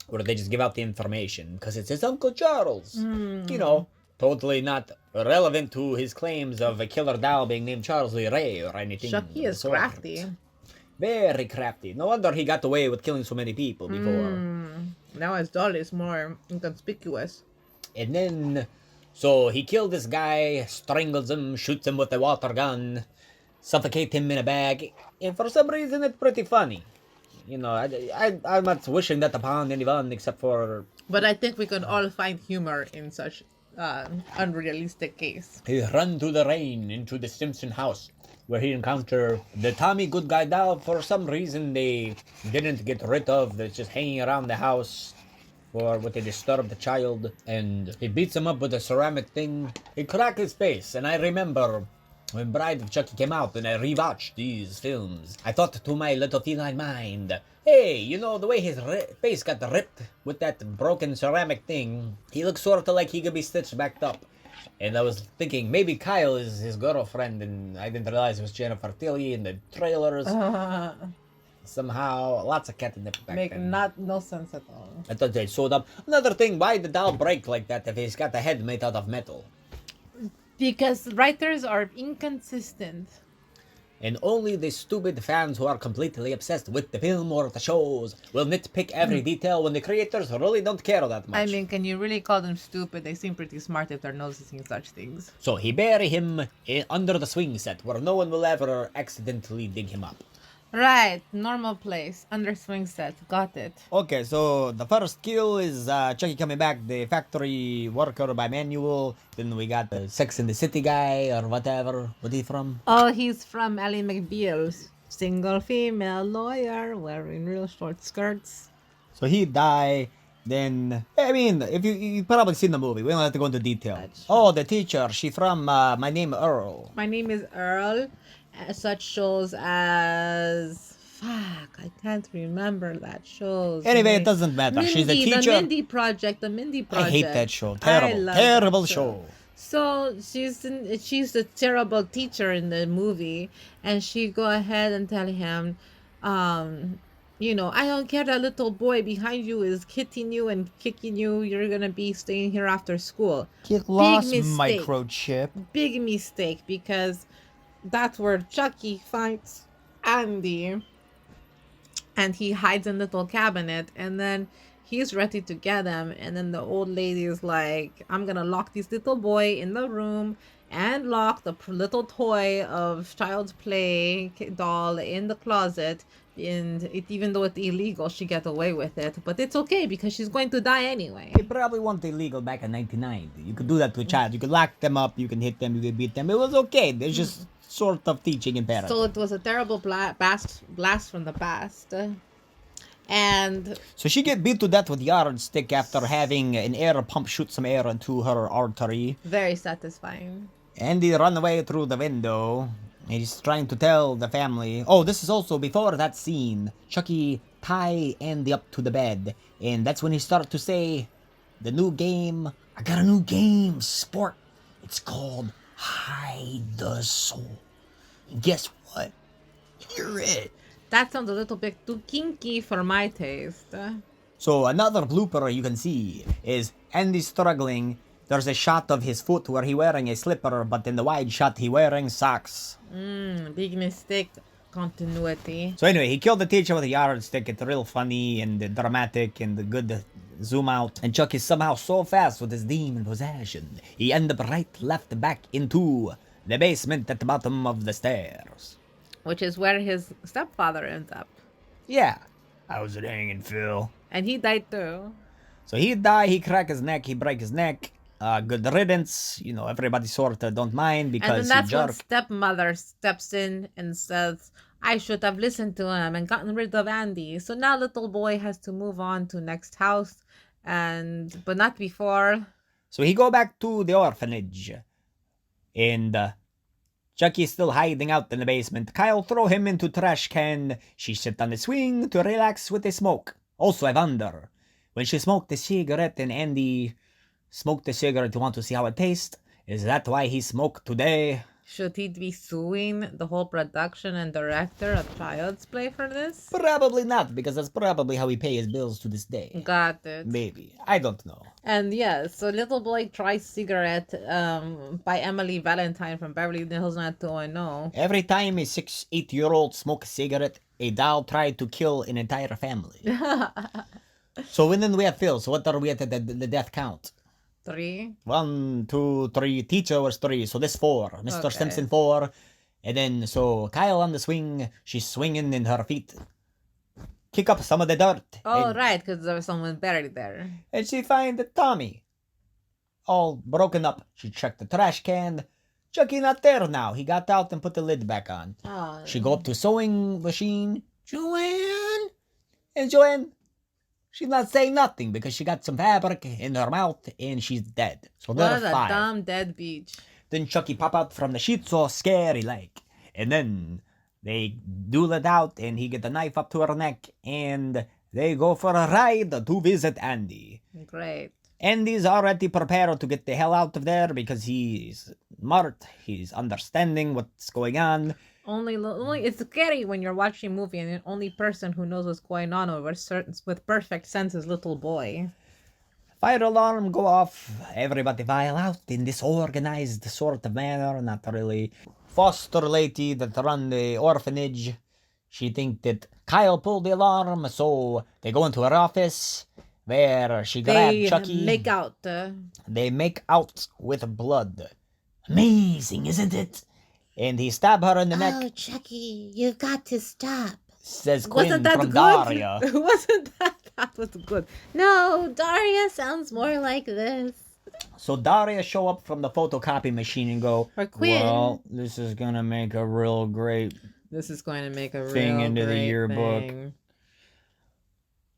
where they just give out the information, because it's his Uncle Charles. Totally not relevant to his claims of a killer doll being named Charles Lee Ray or anything. Chucky of the is sort. crafty. Very crafty. No wonder he got away with killing so many people before. Now his doll is more inconspicuous. And then, so he killed this guy, strangles him, shoots him with a water gun, suffocate him in a bag, and for some reason it's pretty funny. I'm not wishing that upon anyone except for... But I think we can all find humor in such unrealistic case. He ran through the rain into the Simpson house, where he encountered the Tommy Good Guy doll. For some reason they didn't get rid of. That's just hanging around the house for what they disturbed the child. And he beats him up with a ceramic thing. He cracked his face, and I remember when Bride of Chucky came out and I rewatched these films, I thought to my little feline mind, hey, the way his face got ripped with that broken ceramic thing, he looks sort of like he could be stitched back up. And I was thinking, maybe Kyle is his girlfriend, and I didn't realize it was Jennifer Tilly in the trailers. Somehow, lots of catnip back then. No sense at all. I thought they sewed up. Another thing, why did the doll break like that if he's got the head made out of metal? Because writers are inconsistent. And only the stupid fans who are completely obsessed with the film or the shows will nitpick every detail when the creators really don't care that much. I mean, can you really call them stupid? They seem pretty smart if they're noticing such things. So he bury him under the swing set where no one will ever accidentally dig him up. Right, normal place, under swing set, got it. Okay, so the first kill is Chucky coming back, the factory worker by manual. Then we got the Sex and the City guy or whatever. What's he from? Oh, he's from Ally McBeal's. Single female lawyer wearing real short skirts. So he die. Then, I mean, if you've probably seen the movie, we don't have to go into detail. Oh, the teacher, she from My Name Earl. My Name is Earl. Such shows as... Fuck, I can't remember that shows. Anyway, it doesn't matter. She's a teacher. The Mindy Project. I hate that show. Terrible. Terrible show. So she's the terrible teacher in the movie, and she go ahead and tell him, I don't care that little boy behind you is hitting you and kicking you. You're gonna be staying here after school. Get Big lost, mistake. microchip. Big mistake, because that's where Chucky fights Andy, and he hides in the little cabinet, and then he's ready to get him, and then the old lady is like, I'm gonna lock this little boy in the room and lock the little toy of child's play doll in the closet, and even though it's illegal, she gets away with it, but it's okay because she's going to die anyway. It probably wasn't illegal back in 1990. You could do that to a child. You could lock them up, you can hit them, you could beat them. It was okay. There's just sort of teaching in parenting. So it was a terrible blast from the past. And so she get beat to death with yardstick after having an air pump shoot some air into her artery. very satisfying. Andy run away through the window. And he's trying to tell the family. Oh, this is also before that scene. Chucky tie Andy up to the bed. And that's when he started to say, the new game. I got a new game, sport. It's called Hide the Soul. And guess what? Hear it. That sounds a little bit too kinky for my taste. So another blooper you can see is Andy struggling. There's a shot of his foot where he wearing a slipper, but in the wide shot he wearing socks. Big mistake. Continuity. So anyway, he killed the teacher with a yardstick. It's real funny and dramatic and good zoom out. And Chuck is somehow so fast with his demon possession. He end up right, left, back into the basement at the bottom of the stairs. Which is where his stepfather ends up. Yeah. How's it hanging, Phil? And he died too. So he die, he crack his neck, he break his neck. Good riddance. You know, everybody sort of don't mind because and then that's he jerk. when stepmother steps in and says, I should have listened to him and gotten rid of Andy. So now little boy has to move on to next house, but not before. So he go back to the orphanage. And Chucky's still hiding out in the basement. Kyle throw him into trash can. She sit on the swing to relax with a smoke. Also, I wonder, when she smoked the cigarette and Andy smoked the cigarette to want to see how it tastes, is that why he smoked today? Should he be suing the whole production and director of Child's Play for this? Probably not, because that's probably how he pay his bills to this day. Got it. Maybe. I don't know. And yeah, so Little Boy Tries Cigarette by Emily Valentine from Beverly Hills 90210. Every time a 8-year-old smokes a cigarette, a doll tried to kill an entire family. So when then we have Phil, so what are we at the death count? 3. 1, 2, 3. Teacher was 3, so this 4. Mr. Okay. Simpson 4. And then, so Kyle on the swing, she's swinging in her feet. Kick up some of the dirt. Oh, and, right, because there was someone buried there. And she find Tommy. All broken up. She checked the trash can. Chucky not there now. He got out and put the lid back on. Oh. She go up to sewing machine. Joanne! And Joanne, she's not saying nothing because she got some fabric in her mouth and she's dead. So What they're a 5. dumb dead beach. Then Chucky pop out from the sheet so scary like. And then they duel it out and he get the knife up to her neck and they go for a ride to visit Andy. Great. Andy's already prepared to get the hell out of there because he's smart, he's understanding what's going on. Only it's scary when you're watching a movie and the only person who knows what's going on with perfect sense is little boy. Fire alarm go off, everybody file out in disorganized sort of manner, not really. Foster lady that run the orphanage, she think that Kyle pulled the alarm, so they go into her office where she grabbed Chucky. They make out. They make out with blood. Amazing, isn't it? And he stabbed her in the neck. Oh, Chucky, you've got to stop. Says Quinn Wasn't that from good? Daria. Wasn't that? That was good. No, Daria sounds more like this. So Daria show up from the photocopy machine and go, Or Quinn. well, this is going to make a real great This is going to make a thing real into the great yearbook. thing.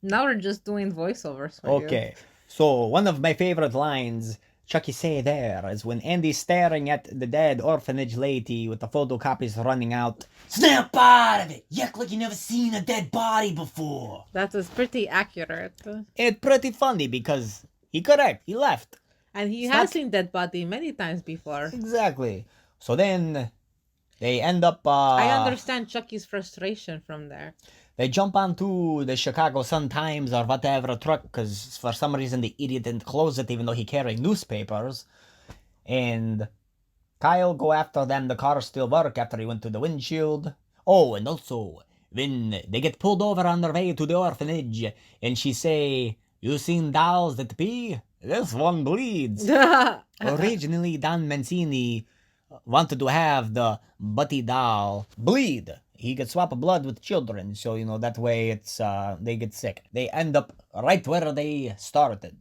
Now we're just doing voiceovers for you. Okay. So one of my favorite lines Chucky say there is when Andy's staring at the dead orphanage lady with the photocopies running out. Snap out of it! You act like you never seen a dead body before. That was pretty accurate. It's pretty funny because he correct. He left. And he It's has not- seen that body many times before. Exactly. So then they end up. I understand Chucky's frustration from there. They jump onto the Chicago Sun-Times or whatever truck because for some reason the idiot didn't close it even though he carried newspapers. And Kyle go after them. The car still work after he went to the windshield. Oh, and also when they get pulled over on their way to the orphanage and she say, "You seen dolls that pee? This one bleeds." Originally, Don Mancini wanted to have the Buddy doll bleed. He could swap blood with children, so that way it's they get sick. They end up right where they started.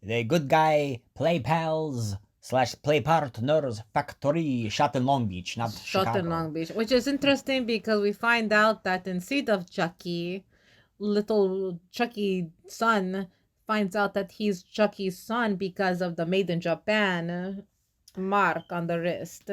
The good guy play pals / play partners factory shot in Long Beach, not Shot Chicago. in Long Beach, which is interesting because we find out that instead of Chucky, little Chucky son finds out that he's Chucky's son because of the Made in Japan mark on the wrist.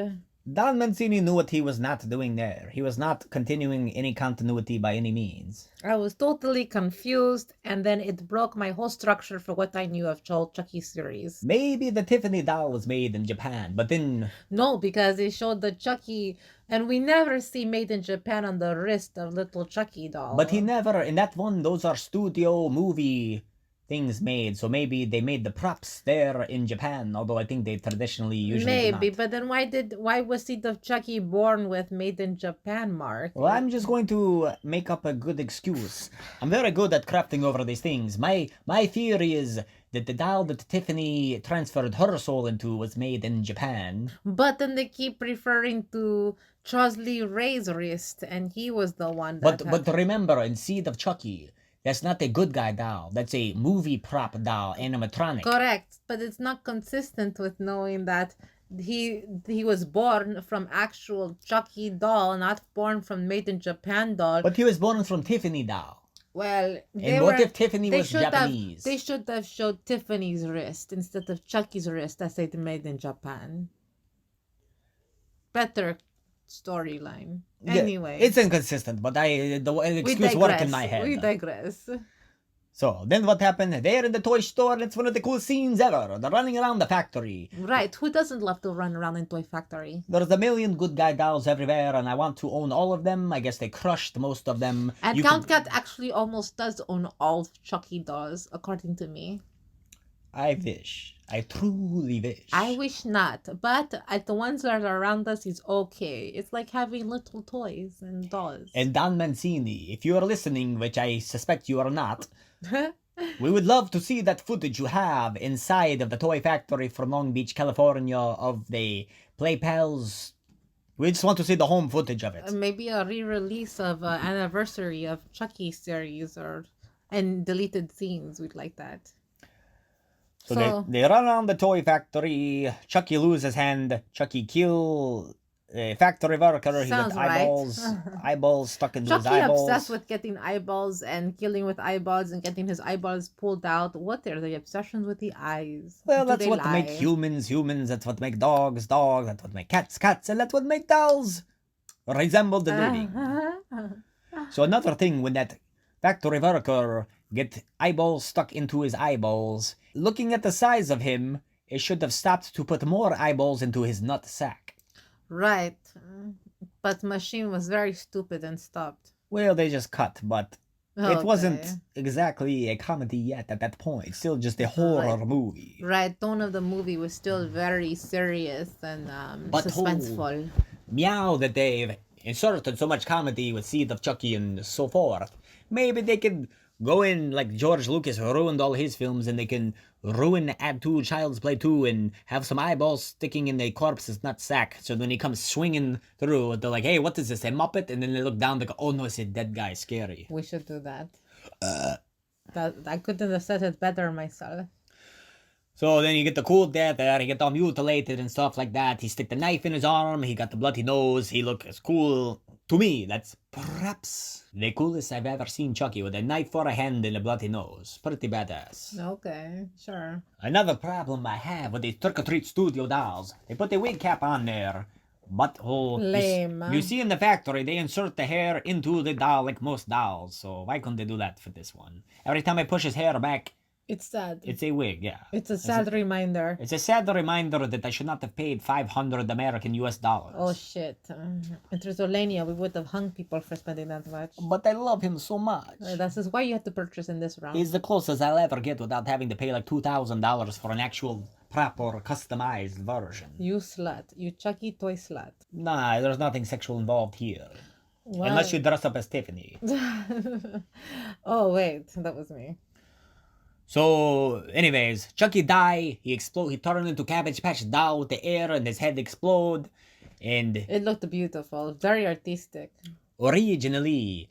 Don Mancini knew what he was not doing there. He was not continuing any continuity by any means. I was totally confused, and then it broke my whole structure for what I knew of Chucky series. Maybe the Tiffany doll was made in Japan, but then No, because they showed the Chucky, and we never see Made in Japan on the wrist of little Chucky doll. But he never, in that one, those are studio movie things made, so maybe they made the props there in Japan, although I think they traditionally usually do Maybe, not. but then why was Seed of Chucky born with Made in Japan mark? Well, I'm just going to make up a good excuse. I'm very good at crafting over these things. My theory is that the doll that Tiffany transferred her soul into was made in Japan. But then they keep referring to Charles Lee Ray's wrist, and he was the one that But remember, in Seed of Chucky, that's not a good guy doll. That's a movie prop doll, animatronic. Correct, but it's not consistent with knowing that he was born from actual Chucky doll, not born from Made in Japan doll. But he was born from Tiffany doll. Well, And what if Tiffany was should Japanese? They should have showed Tiffany's wrist instead of Chucky's wrist as they Made in Japan. Better storyline. Yeah, Anyway, it's inconsistent, but the excuse worked in my head. We digress. So then what happened? They're in the toy store, and it's one of the coolest scenes ever. They're running around the factory. Right, who doesn't love to run around in toy factory? There's a million good guy dolls everywhere, and I want to own all of them. I guess they crushed most of them. And You Count could- Cat actually almost does own all Chucky dolls, according to me. I wish. I truly wish. I wish not, but at the ones that are around us is okay. It's like having little toys and dolls. And Don Mancini, if you are listening, which I suspect you are not, we would love to see that footage you have inside of the toy factory from Long Beach, California, of the Play Pals. We just want to see the home footage of it. Maybe a re-release of anniversary of Chucky series and deleted scenes. We'd like that. So they run around the toy factory. Chucky lose his hand. Chucky kill a factory worker. He Sounds got right. eyeballs stuck into his Chucky eyeballs. obsessed with getting eyeballs and killing with eyeballs and getting his eyeballs pulled out. What are the obsessions with the eyes? Well, Do that's they what make lie? humans humans. That's what make dogs dogs. That's what make cats cats. And that's what make dolls resemble the living. So another thing, when that factory worker get eyeballs stuck into his eyeballs, looking at the size of him, it should have stopped to put more eyeballs into his nut sack. Right. But machine was very stupid and stopped. Well, they just cut, but it wasn't Okay. exactly a comedy yet at that point. Still just a horror movie. Right, tone of the movie was still very serious and But suspenseful. Meow that they've inserted so much comedy with Seed of Chucky and so forth. Maybe they could go in like George Lucas ruined all his films, and they can add to Child's Play 2 and have some eyeballs sticking in the corpse's nut sack. So when he comes swinging through, they're like, "Hey, what is this, a Muppet?" And then they look down, they go, "Oh no, it's a dead guy, scary." We should do that. That I couldn't have said it better myself. So then you get the cool death there, he get all mutilated and stuff like that. He stick the knife in his arm, he got the bloody nose, he look as cool. To me, that's perhaps the coolest I've ever seen Chucky, with a knife for a hand and a bloody nose. Pretty badass. Okay, sure. Another problem I have with these Trick or Treat Studio dolls, they put the wig cap on there. Butthole. Lame. You see in the factory, they insert the hair into the doll like most dolls, so why couldn't they do that for this one? Every time I push his hair back, It's sad. It's a wig, yeah. It's a sad reminder. It's a sad reminder that I should not have paid 500 American US dollars. Oh shit. In Transylvania, we would have hung people for spending that much. But I love him so much. This is why you have to purchase in this round. He's the closest I'll ever get without having to pay like $2,000 for an actual proper customized version. You slut. You Chucky toy slut. Nah, there's nothing sexual involved here. What? Unless you dress up as Tiffany. Oh, wait. That was me. So, anyways, Chucky die. He turned into Cabbage Patch Doll with the air and his head explode. And It looked beautiful. Very artistic. originally,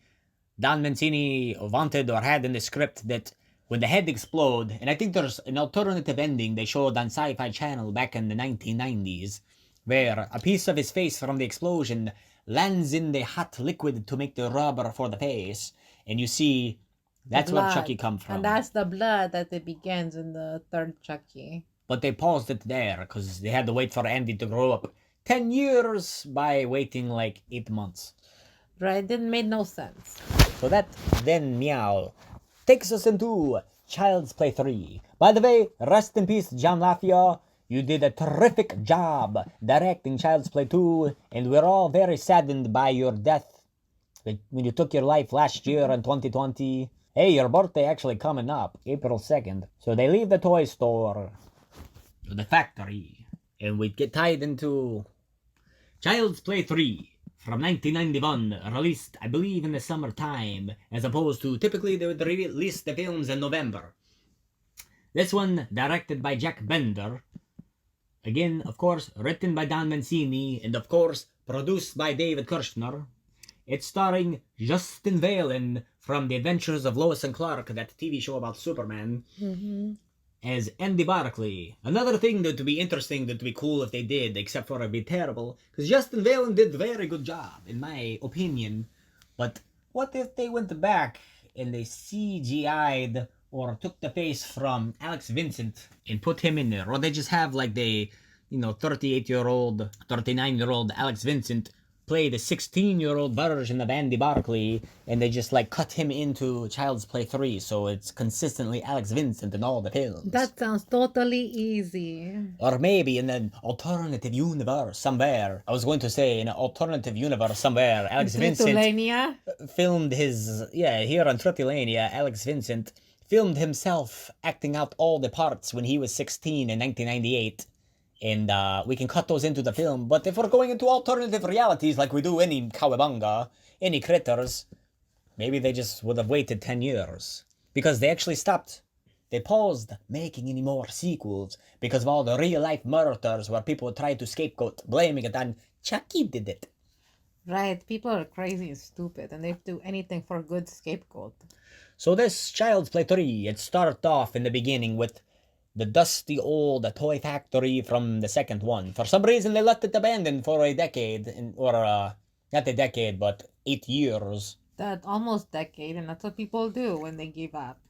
Don Mancini wanted or had in the script that when the head explode, and I think there's an alternative ending they showed on Sci-Fi Channel back in the 1990s, where a piece of his face from the explosion lands in the hot liquid to make the rubber for the face, and you see that's where Blood. Chucky come from. And that's the blood that it begins in the third Chucky. But they paused it there because they had to wait for Andy to grow up 10 years by waiting like 8 months. Right? It made no sense. So that then meow takes us into Child's Play 3. By the way, rest in peace, John Lafia. You did a terrific job directing Child's Play 2, and we're all very saddened by your death when you took your life last year in 2020. Hey, your birthday actually coming up, April 2nd. So they leave the toy store to the factory, and we get tied into Child's Play 3 from 1991, released, I believe, in the summertime, as opposed to typically they would release the films in November. This one, directed by Jack Bender. Again, of course, written by Don Mancini, and of course, produced by David Kirshner. It's starring Justin Whalen from The Adventures of Lois and Clark, that TV show about Superman, as Andy Barclay. Another thing that would be interesting, that would be cool if they did, except for it'd be terrible, because Justin Whalen did a very good job, in my opinion. But what if they went back and they CGI'd or took the face from Alex Vincent and put him in there? Or they just have like the, 38-year-old, 39-year-old Alex Vincent play the 16-year-old version of Andy Barclay, and they just like cut him into Child's Play 3, so it's consistently Alex Vincent in all the films. That sounds totally easy. Or maybe in an alternative universe somewhere. I was going to say in an alternative universe somewhere, Alex Vincent Lithuania? filmed his, here on Tritulania, Alex Vincent filmed himself acting out all the parts when he was 16 in 1998. And we can cut those into the film. But if we're going into alternative realities like we do any Cowabunga, any Critters, maybe they just would have waited 10 years. Because they actually stopped. They paused making any more sequels because of all the real-life murders where people would try to scapegoat, blaming it on Chucky did it. Right, people are crazy and stupid, and they do anything for a good scapegoat. So this Child's Play 3, it started off in the beginning with the dusty old toy factory from the second one. For some reason, they left it abandoned for a decade, not a decade, but 8 years. That almost decade, and that's what people do when they give up.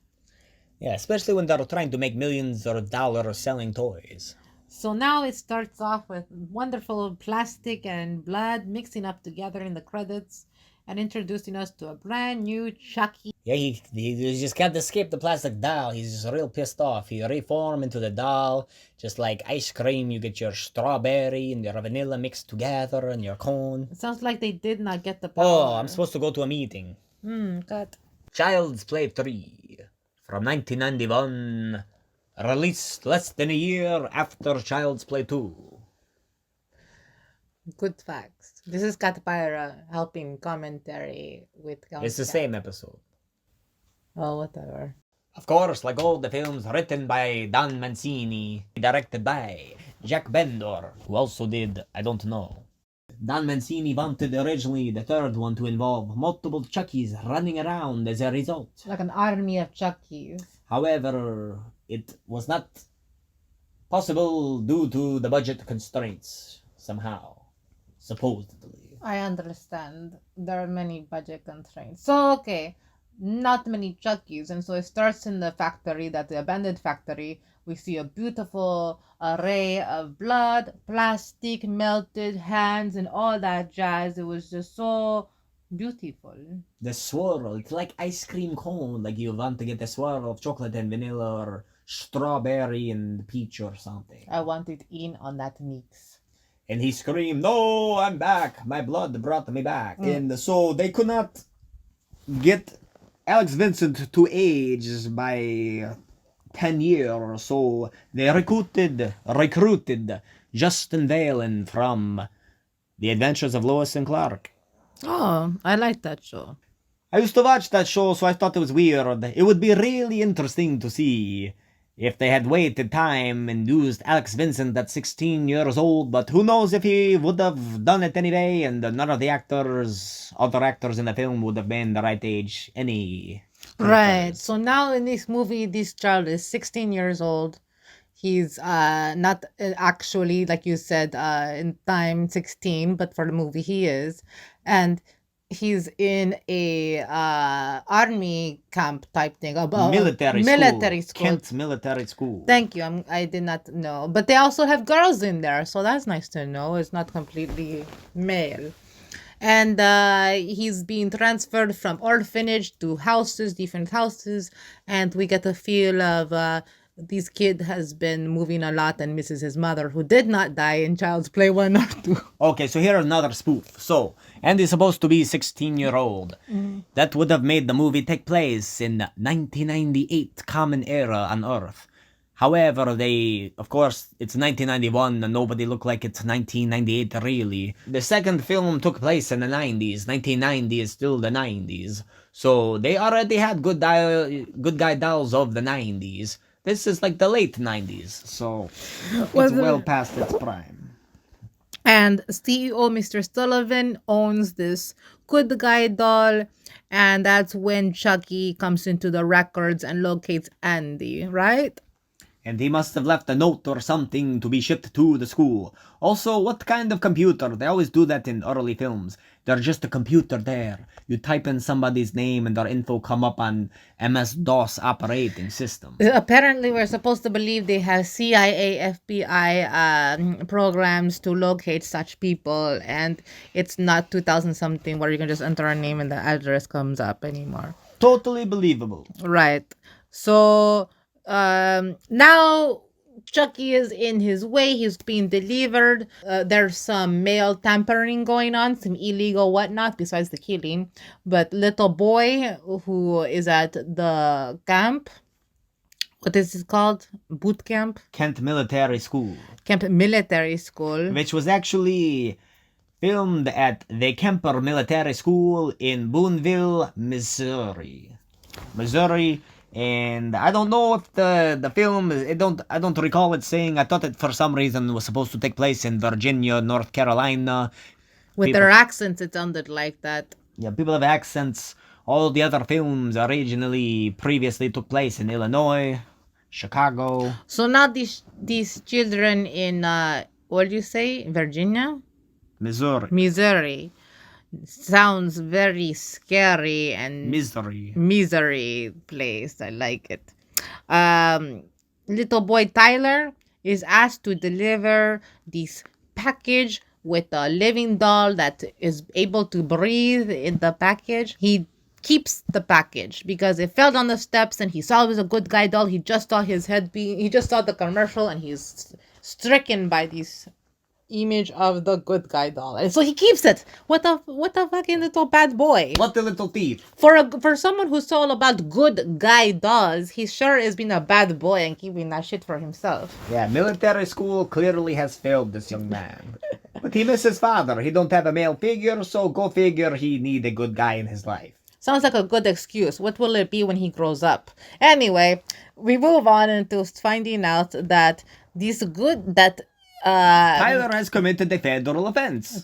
Yeah, especially when they're trying to make millions of dollars selling toys. So now it starts off with wonderful plastic and blood mixing up together in the credits and introducing us to a brand new Chucky. Yeah, he just can't escape the plastic doll. He's just real pissed off. He reformed into the doll, just like ice cream. You get your strawberry and your vanilla mixed together and your cone. It sounds like they did not get the power. Oh, I'm supposed to go to a meeting. Cut. Child's Play 3 from 1991, released less than a year after Child's Play 2. Good facts. This is Katpira helping commentary with It's the same episode. Oh, whatever. Of course, like all the films written by Don Mancini, directed by Jack Bender, who also did, I don't know. Don Mancini wanted originally the third one to involve multiple Chuckies running around as a result. Like an army of Chuckies. However, it was not possible due to the budget constraints, somehow, supposedly. I understand. There are many budget constraints. So, okay, not many Chuckies. And so it starts in the factory, that the abandoned factory. We see a beautiful array of blood, plastic, melted hands, and all that jazz. It was just so Beautiful. The swirl, it's like ice cream cone. Like you want to get a swirl of chocolate and vanilla or strawberry and peach or something. I want it in on that mix. And he screamed, "No, I'm back. My blood brought me back." And so they could not get Alex Vincent to age by 10 years. So they recruited Justin Valen from The Adventures of Lois and Clark. Oh, I like that show. I used to watch that show, so I thought it was weird. It would be really interesting to see if they had waited time and used Alex Vincent at 16 years old, but who knows if he would have done it anyway, and none of the other actors in the film would have been the right age any. Right. So now in this movie, this child is 16 years old. He's not actually, like you said, in time 16, but for the movie he is. And he's in a army camp type thing. Military school. Kent Military School. Thank you. I did not know. But they also have girls in there, so that's nice to know. It's not completely male. And he's being transferred from orphanage to different houses, and we get a feel of this kid has been moving a lot and misses his mother, who did not die in Child's Play 1 or 2. Okay, so here's another spoof. So, Andy's supposed to be 16-year-old. That would have made the movie take place in 1998 Common Era on Earth. However, of course, it's 1991 and nobody looked like it's 1998 really. The second film took place in the 90s. 1990 is still the 90s. So they already had good guy dolls of the 90s. This is like the late 90s. So it's well past its prime. And CEO Mr. Sullivan owns this good guy doll, and that's when Chucky comes into the records and locates Andy, right? And he must have left a note or something to be shipped to the school. Also, what kind of computer? They always do that in early films. There's just a computer there. You type in somebody's name and their info come up on MS-DOS operating system. Apparently, we're supposed to believe they have CIA, FBI programs to locate such people, and it's not 2000-something where you can just enter a name and the address comes up anymore. Totally believable. Right. So now Chucky is in his way. He's being delivered. There's some male tampering going on, some illegal whatnot besides the killing. But little boy who is at the camp, what is it called? Boot camp? Kent Military School. Kent Military School. Which was actually filmed at the Kemper Military School in Boonville, Missouri. And I don't know if the film, I don't recall it saying, I thought it for some reason was supposed to take place in Virginia, North Carolina. With their accents, it sounded like that. Yeah, people have accents. All the other films previously took place in Illinois, Chicago. So now these children in, what do you say, Virginia? Missouri. Sounds very scary and misery place. I like it. Little boy Tyler is asked to deliver this package with a living doll that is able to breathe in the package. He keeps the package because it fell down the steps and he saw it was a good guy doll. He just saw the commercial and he's stricken by this image of the good guy doll, and so he keeps it. What a fucking little bad boy. What a little thief. For someone who's all about good guy dolls, he sure is being a bad boy and keeping that shit for himself. Yeah, military school clearly has failed this young man. But he misses his father. He don't have a male figure, so go figure he need a good guy in his life. Sounds like a good excuse. What will it be when he grows up? Anyway, we move on into finding out that Tyler has committed a federal offense.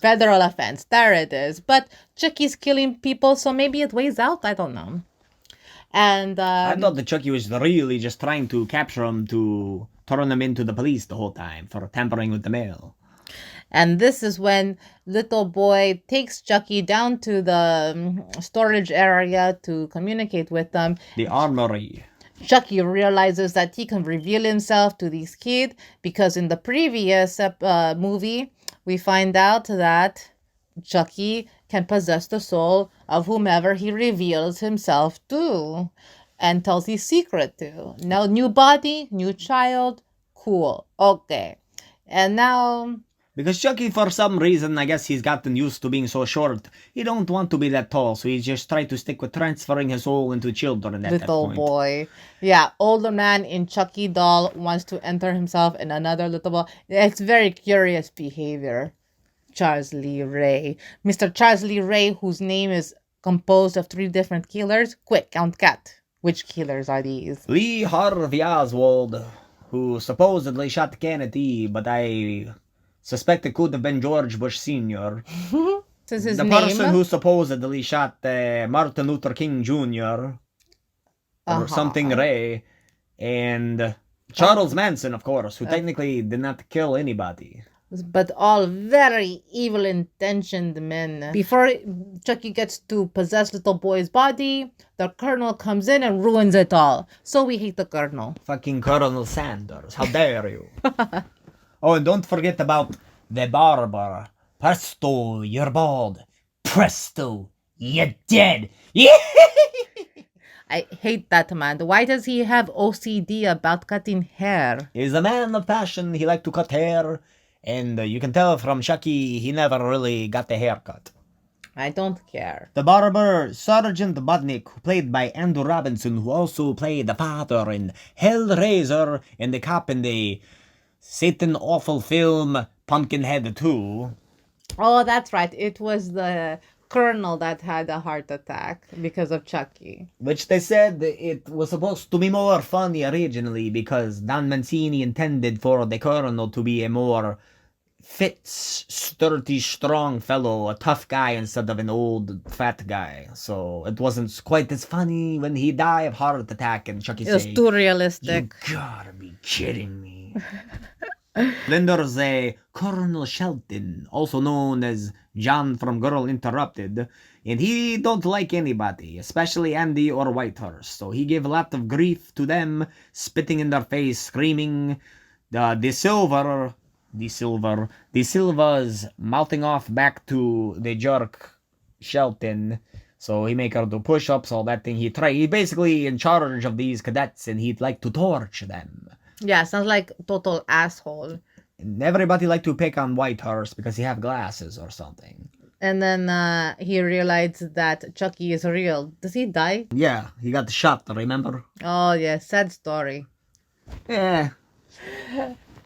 There it is. But Chucky's killing people, so maybe it weighs out. I don't know. And I thought that Chucky was really just trying to capture him to turn him into the police the whole time for tampering with the mail. And this is when little boy takes Chucky down to the storage area to communicate with them. The armory. Chucky realizes that he can reveal himself to this kid because in the previous movie, we find out that Chucky can possess the soul of whomever he reveals himself to and tells his secret to. Now, new body, new child, cool. Okay. And now, Because Chucky, for some reason, I guess he's gotten used to being so short. He don't want to be that tall, so he just tried to stick with transferring his soul into children at that little point. boy. Yeah, older man in Chucky doll wants to enter himself in another little boy. It's very curious behavior. Charles Lee Ray. Mr. Charles Lee Ray, whose name is composed of 3 different killers. Quick, count cat. Which killers are these? Lee Harvey Oswald, who supposedly shot Kennedy, but I suspect it could have been George Bush Sr. This is his The name. person who supposedly shot Martin Luther King Jr. or something Ray, and Charles Manson, of course, who technically did not kill anybody. But all very evil intentioned men. Before Chucky gets to possess little boy's body, the Colonel comes in and ruins it all. So we hate the Colonel. Fucking Colonel Sanders, how dare you? Oh, and don't forget about the barber. Presto, you're bald. Presto, you're dead. Yeah! I hate that man. Why does he have OCD about cutting hair? He's a man of fashion. He liked to cut hair. And you can tell from Chucky, he never really got the haircut. I don't care. The barber, Sergeant Budnick, who played by Andrew Robinson, who also played the father in Hellraiser, and the cop in the Satan awful film Pumpkinhead 2. Oh, that's right. It was the Colonel that had a heart attack because of Chucky. Which they said it was supposed to be more funny originally because Don Mancini intended for the Colonel to be a more fit, sturdy, strong fellow, a tough guy instead of an old, fat guy. So it wasn't quite as funny when he died of heart attack and Chucky It was said, too realistic. "You gotta be kidding me." Then there's a Colonel Shelton, also known as John from Girl Interrupted, and he don't like anybody, especially Andy or Whitehurst. So he gave a lot of grief to them, spitting in their face, screaming. The Silvas mouthing off back to the jerk Shelton. So he make her do push-ups, all that thing. He basically in charge of these cadets, and he'd like to torch them. Yeah, sounds like total asshole. And everybody like to pick on Whitehurst because he have glasses or something. And then he realized that Chucky is real. Does he die? Yeah, he got shot, remember? Oh, yeah, sad story. Yeah.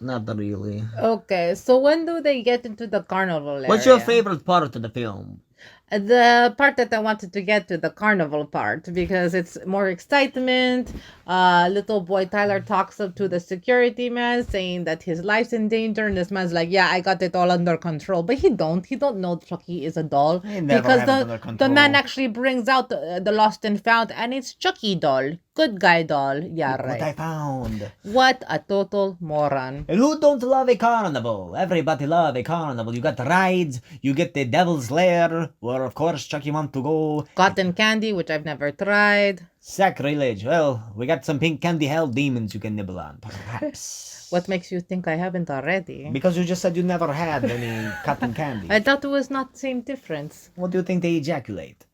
Not really. Okay, so when do they get into the carnival area? What's your favorite part of the film? The part that I wanted to get to, the carnival part, because it's more excitement. Little boy Tyler talks up to the security man saying that his life's in danger, and this man's like, yeah, I got it all under control. But he don't know Chucky is a doll. He never Because had it under the control. man actually brings out the lost and found, and it's Chucky doll. Good guy doll. Yeah, What I right. found. What a total moron. And who don't love a carnival? Everybody love a carnival. You got the rides, you get the Devil's Lair, where of course Chucky want to go. Cotton candy, which I've never tried. Sacrilege. Well, we got some pink candy hell demons you can nibble on, perhaps. What makes you think I haven't already? Because you just said you never had any cotton candy. I thought it was not same difference. What do you think they ejaculate?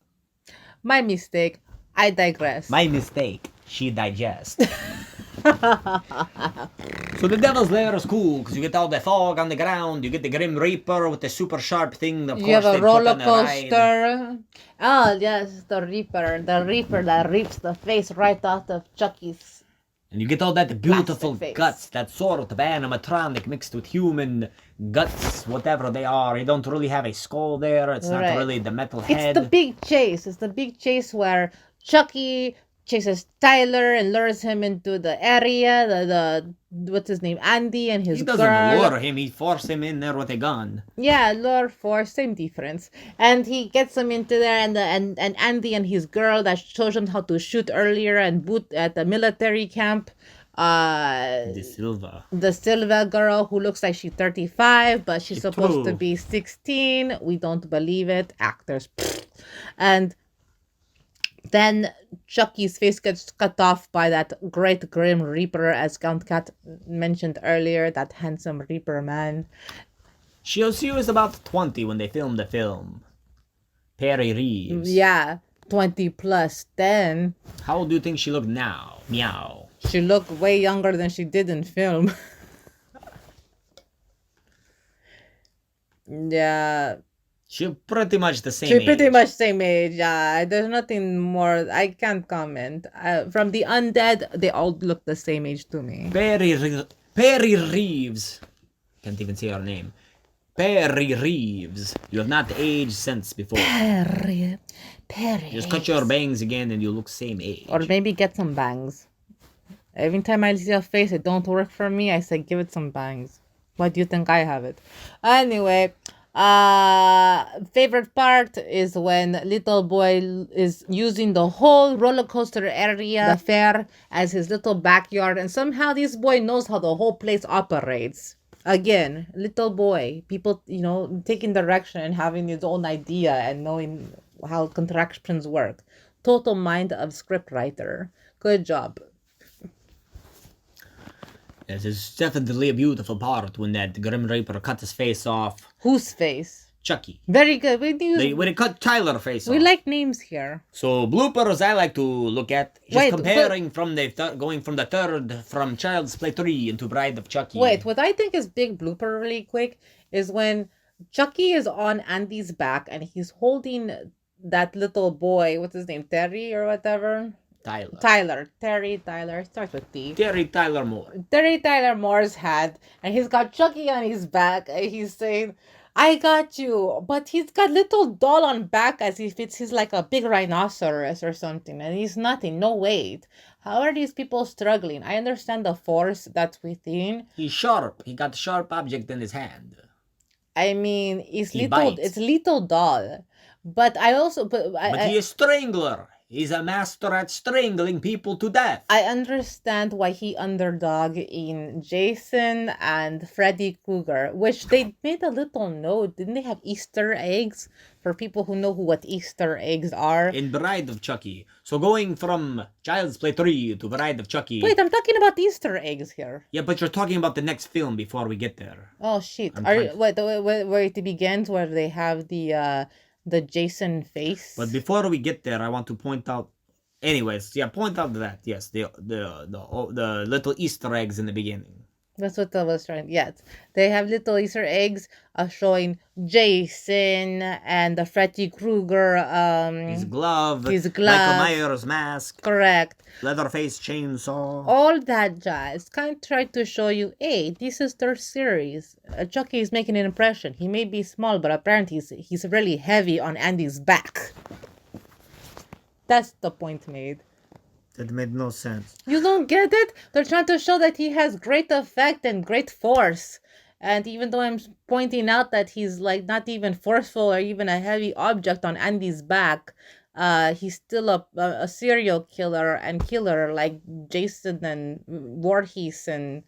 My mistake. I digress. My mistake. She digest. So the Devil's Lair is cool because you get all the fog on the ground. You get the Grim Reaper with the super sharp thing. Of You course, have a they put roller on the ride. coaster. Oh, yes, the Reaper. The Reaper that rips the face right out of Chucky's. And you get all that beautiful Plastic face. guts, that sort of animatronic mixed with human guts, whatever they are. You don't really have a skull there. It's not Right. really the metal head. It's the big chase. It's the big chase where Chucky chases Tyler and lures him into the area. The what's his name? Andy and his He doesn't girl. lure him. He forces him in there with a gun. Yeah, lure for same difference. And he gets him into there, and Andy and his girl that shows him how to shoot earlier and boot at the military camp. The Silva. The Silva girl who looks like she's 35, but she's supposed to true. be 16. We don't believe it. Actors. And then Chucky's face gets cut off by that great Grim Reaper, as Count Cat mentioned earlier, that handsome Reaper man. She was about 20 when they filmed the film. Perry Reeves. Yeah, 20 plus. Then How old do you think she looked now? Meow. she looked way younger than she did in film. Yeah, She's pretty much the same she's age. pretty much same age. Yeah, there's nothing more. I can't comment. From the undead, they all look the same age to me. Perry Reeves. Can't even say her name. Perry Reeves. You have not aged since before. Perry. Just cut your bangs again and you look same age. Or maybe get some bangs. Every time I see a face, it don't work for me. I say, give it some bangs. Why do you think I have it? Anyway, favorite part is when little boy is using the whole roller coaster area, the fair, as his little backyard, and somehow this boy knows how the whole place operates. Again, little boy, people, taking direction and having his own idea and knowing how contractions work. Total mind of scriptwriter. Good job. This is definitely a beautiful part when that Grim Reaper cut his face off. Whose face? Chucky. Very good. When he cut Tyler's face off. We like names here. So bloopers I like to look at. Just Wait, comparing from the going from the third from Child's Play 3 into Bride of Chucky. Wait, what I think is big blooper really quick is when Chucky is on Andy's back and he's holding that little boy, what's his name, Terry or whatever? Terry Tyler, starts with T. Terry Tyler Moore. Terry Tyler Moore's hat, and he's got Chucky on his back, and he's saying, I got you. But he's got little doll on back as if he's like a big rhinoceros or something, and he's nothing, no weight. How are these people struggling? I understand the force that's within. He's sharp. He got a sharp object in his hand. I mean, it's He little. bites. It's little doll. But I also, But he is strangler. He's a master at strangling people to death. I understand why he underdog in Jason and Freddy Krueger, which they made a little note. Didn't they have Easter eggs for people who know what Easter eggs are? In Bride of Chucky. So going from Child's Play 3 to Bride of Chucky. Wait, I'm talking about Easter eggs here. Yeah, but you're talking about the next film before we get there. Oh shit! I'm Wait, where it begins, where they have the Jason face. But before we get there, I want to point out. Anyways, yeah, point out that yes, the little Easter eggs in the beginning. That's what I was trying. Yes, they have little Easter eggs showing Jason and the Freddy Krueger. His glove. His glove. Michael Myers mask. Correct. Leatherface chainsaw. All that jazz. Kind of try to show you, hey, this is their series. Chucky is making an impression. He may be small, but apparently he's really heavy on Andy's back. That's the point made. That made no sense. You don't get it? They're trying to show that he has great effect and great force. And even though I'm pointing out that he's like not even forceful or even a heavy object on Andy's back, he's still a serial killer and killer like Jason and Voorhees and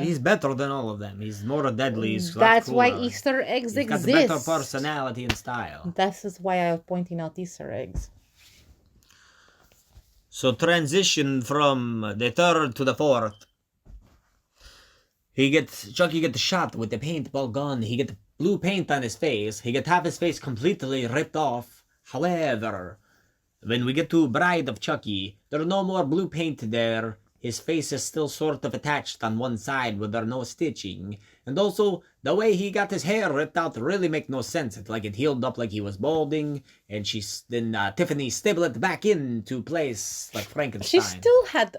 He's better than all of them. He's more deadly. He's that's cooler. why Easter eggs He's got exist. better personality and style. This is why I'm pointing out Easter eggs. So transition from the third to the fourth. Chucky gets shot with the paintball gun. He gets blue paint on his face. He gets half his face completely ripped off. However, when we get to Bride of Chucky, there's no more blue paint there. His face is still sort of attached on one side with there no stitching. And also, the way he got his hair ripped out really make no sense. It's like it healed up like he was balding. And Tiffany stapled it back into place like Frankenstein. She still had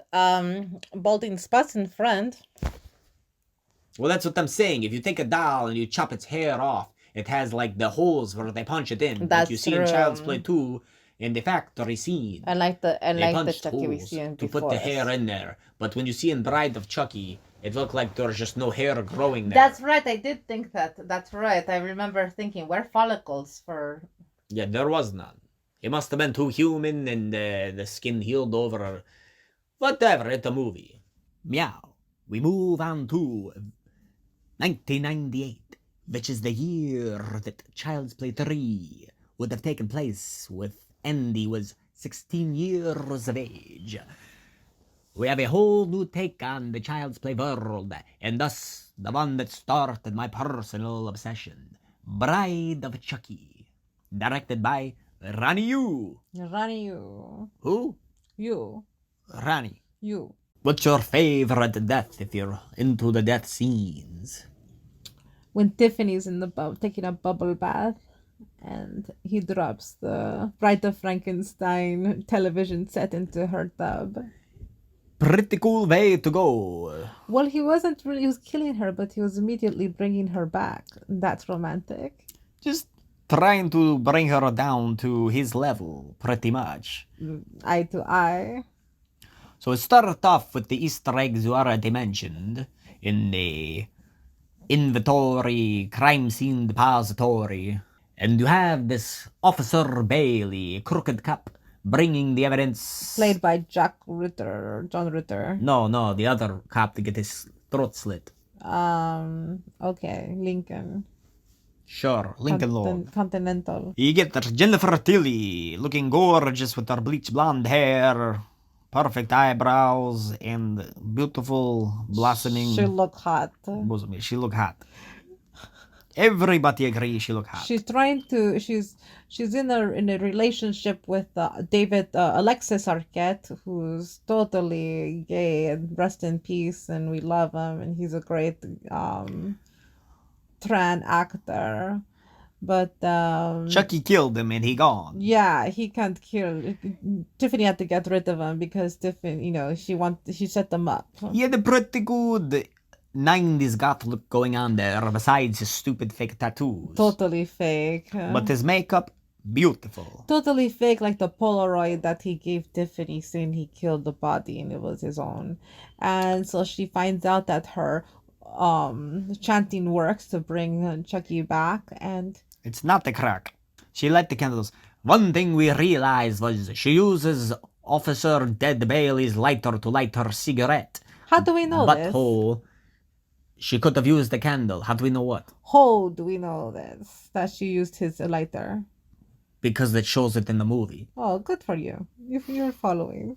balding spots in front. Well, that's what I'm saying. If you take a doll and you chop its hair off, it has like the holes where they punch it in. That's like you see true. in Child's Play 2 in the factory scene. I like the punched Chucky we holes see in to before. put the hair in there. But when you see in Bride of Chucky, it looked like there's just no hair growing there. That's right. I did think that. That's right. I remember thinking, where follicles for? Yeah, there was none. He must have been too human and the skin healed over. Whatever, it's a movie. Meow. We move on to 1998, which is the year that Child's Play 3 would have taken place with Andy was 16 years of age. We have a whole new take on the Child's Play world, and thus the one that started my personal obsession, Bride of Chucky. directed by Rani Yu. Rani, you. Who? You. Rani. You. What's your favorite death if you're into the death scenes? When Tiffany's in the taking a bubble bath and he drops the Bride of Frankenstein television set into her tub. Pretty cool way to go. Well, he wasn't really, he was killing her, but he was immediately bringing her back. That's romantic. Just trying to bring her down to his level, pretty much. Eye to eye. So it started off with the Easter eggs you already mentioned in the inventory, crime scene depository. And you have this Officer Bailey, crooked cop, bringing the evidence. Played by John Ritter. No, the other cop to get his throat slit. Okay, Lincoln. Sure, Lincoln Lord. Continental. You get Jennifer Tilly, looking gorgeous with her bleach blonde hair, perfect eyebrows, and beautiful blossoming. She look hot. bosom. She look hot. Everybody agrees she look hot. She's trying to. She's in a relationship with David Alexis Arquette, who's totally gay and rest in peace, and we love him, and he's a great trans actor. But Chucky killed him and he gone. yeah, he can't kill. Tiffany had to get rid of him because Tiffany, she set them up. He had a pretty good 90s goth look going on there, besides his stupid fake tattoos. Totally fake. But his makeup, beautiful. Totally fake, like the Polaroid that he gave Tiffany saying he killed the body and it was his own. And so she finds out that her chanting works to bring Chucky back, and It's not the crack. She lit the candles. One thing we realized was she uses Officer Dead Bailey's lighter to light her cigarette. how do we know this? Butthole. She could have used the candle. How do we know what? How do we know this? That she used his lighter. Because it shows it in the movie. Oh, good for you. You're following.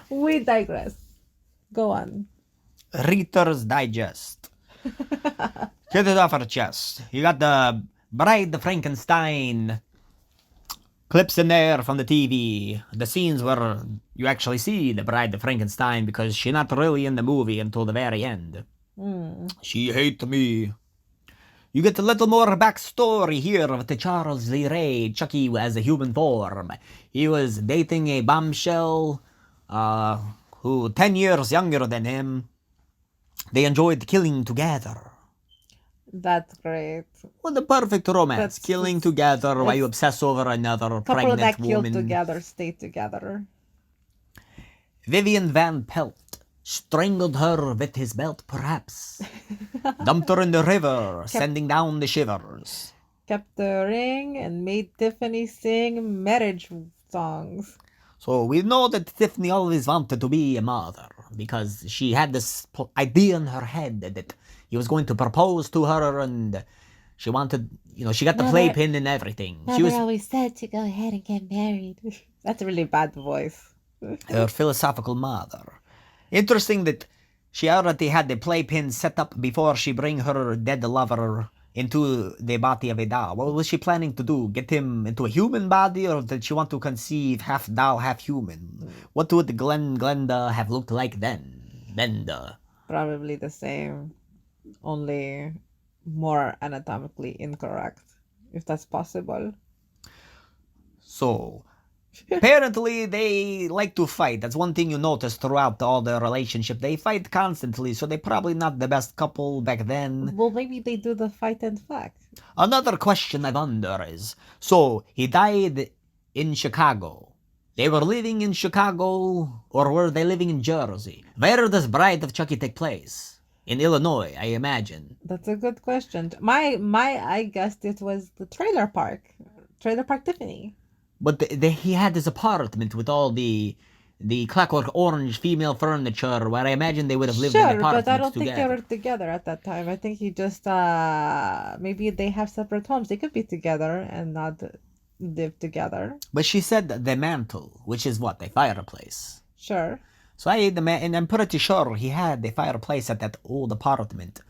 We digress. Go on. Reader's Digest. Get it off her chest. You got the Bride of Frankenstein clips in there from the TV. The scenes where you actually see the Bride of Frankenstein, because she's not really in the movie until the very end. She hate me. You get a little more backstory here with the Charles Lee Ray, Chucky as a human form. He was dating a bombshell who 10 years younger than him. They enjoyed killing together. That's great. Well, the perfect romance. That's- Killing together while you obsess over another Couple pregnant that killed woman. together stay together. Vivian Van Pelt strangled her with his belt, perhaps. Dumped her in the river, sending down the shivers. Kept the ring and made Tiffany sing marriage songs. So we know that Tiffany always wanted to be a mother, because she had this idea in her head that he was going to propose to her, and she wanted, she got the Mother- playpen and everything. She Mother was always said to go ahead and get married. That's a really bad voice. her philosophical mother. Interesting that she already had the playpen set up before she bring her dead lover into the body of a doll. What was she planning to do? Get him into a human body, or did she want to conceive half doll, half human? What would Glenda have looked like then? Probably the same, only more anatomically incorrect, if that's possible. So, apparently they like to fight. That's one thing you notice throughout all their relationship. They fight constantly, so they're probably not the best couple back then. Well, maybe they do the fight and fuck. Another question I wonder is, so he died in Chicago. They were living in Chicago, or were they living in Jersey? Where does Bride of Chucky take place? In Illinois, I imagine. That's a good question. I guessed it was the trailer park Tiffany. But he had his apartment with all the Clockwork Orange female furniture, where I imagine they would have lived in Sure, apartments but I don't think they together. were together at that time. I think he just maybe they have separate homes. They could be together and not live together. But she said the mantle, which is what, a fireplace. Sure. So and I'm pretty sure he had the fireplace at that old apartment.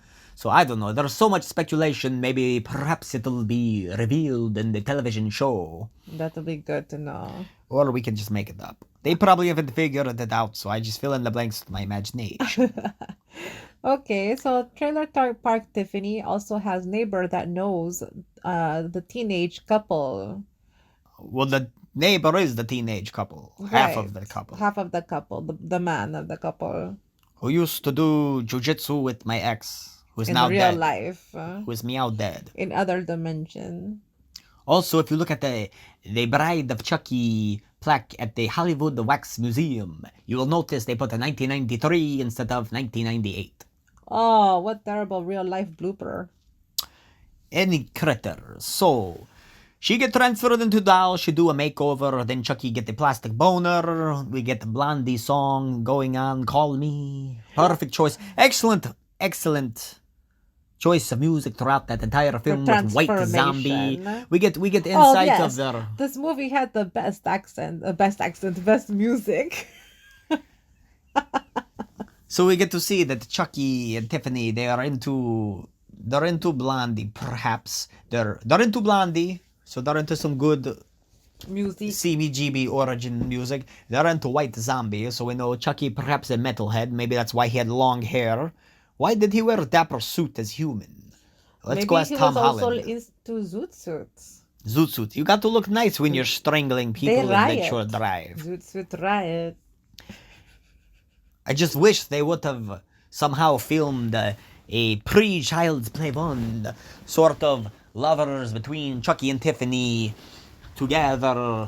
So I don't know. There's so much speculation. Maybe perhaps it'll be revealed in the television show. That'll be good to know. Or we can just make it up. They probably haven't figured it out, so I just fill in the blanks with my imagination. Okay, so Trailer Park Tiffany also has neighbor that knows the teenage couple. Well, the neighbor is the teenage couple. Half of Right. the couple. Half of the couple, the man of the couple. Who used to do jujitsu with my ex, who's In now real dead. life. Who's meow dead. In other dimension. Also, if you look at the Bride of Chucky plaque at the Hollywood Wax Museum, you will notice they put a 1993 instead of 1998. Oh, what terrible real life blooper. Any critter. So, she get transferred into doll, she do a makeover, then Chucky get the plastic boner, we get the Blondie song going on, Call Me. Perfect choice. Excellent choice of music throughout that entire film with White Zombie. Transformation. We get insight yes. of their... This movie had the best music. So we get to see that Chucky and Tiffany, they're into Blondie, perhaps. They're into Blondie, so they're into some good Music. CBGB origin music. They're into White Zombie, so we know Chucky perhaps a metalhead. Maybe that's why he had long hair. Why did he wear a dapper suit as human? Let's go ask Tom Holland. Maybe he was also into zoot suits. Zoot suit. You got to look nice when you're strangling people They in Lakeshore riot. Drive. Zoot suit riot. I just wish they would have somehow filmed a pre-Child's Play Bond sort of lovers between Chucky and Tiffany together,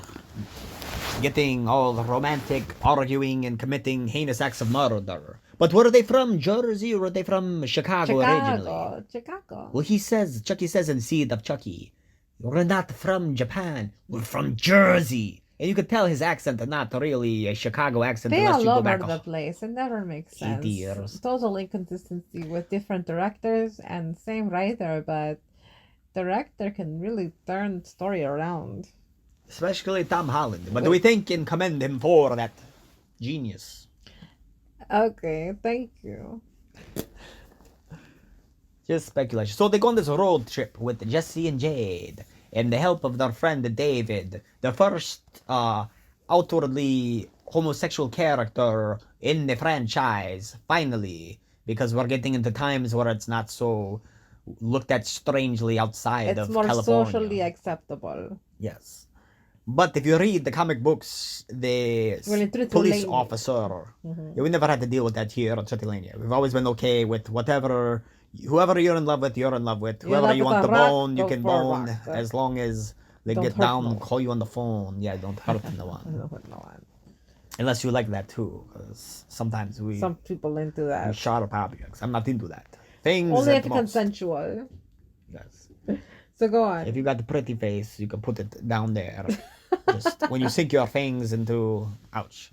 getting all romantic, arguing, and committing heinous acts of murder. But were they from Jersey or were they from Chicago originally? Chicago. Well, Chucky says in Seed of Chucky, we're not from Japan, we're from Jersey. And you could tell his accent and not really a Chicago accent They unless all you go over back the place. It never makes 80 sense. years. Total inconsistency with different directors and same writer, but director can really turn story around. Especially Tom Holland. But we think and commend him for that genius. Okay, thank you. Just speculation. So they go on this road trip with Jesse and Jade and the help of their friend David, the first outwardly homosexual character in the franchise, finally, because we're getting into times where it's not so looked at strangely outside of It's more California. socially acceptable. Yes. But if you read the comic books, the police officer, we never had to deal with that here at Citylania. We've always been okay with whoever you're in love with, you're in love with. Whoever you want to bone, you can bone, as long as they get down and call you on the phone. Yeah, don't hurt no one. Don't hurt no one. Unless you like that too, because sometimes some people into that. Sharp objects. I'm not into that. Things only at if most. Consensual. Yes. So go on. If you got the pretty face, you can put it down there. Just when you sink your fangs into, ouch.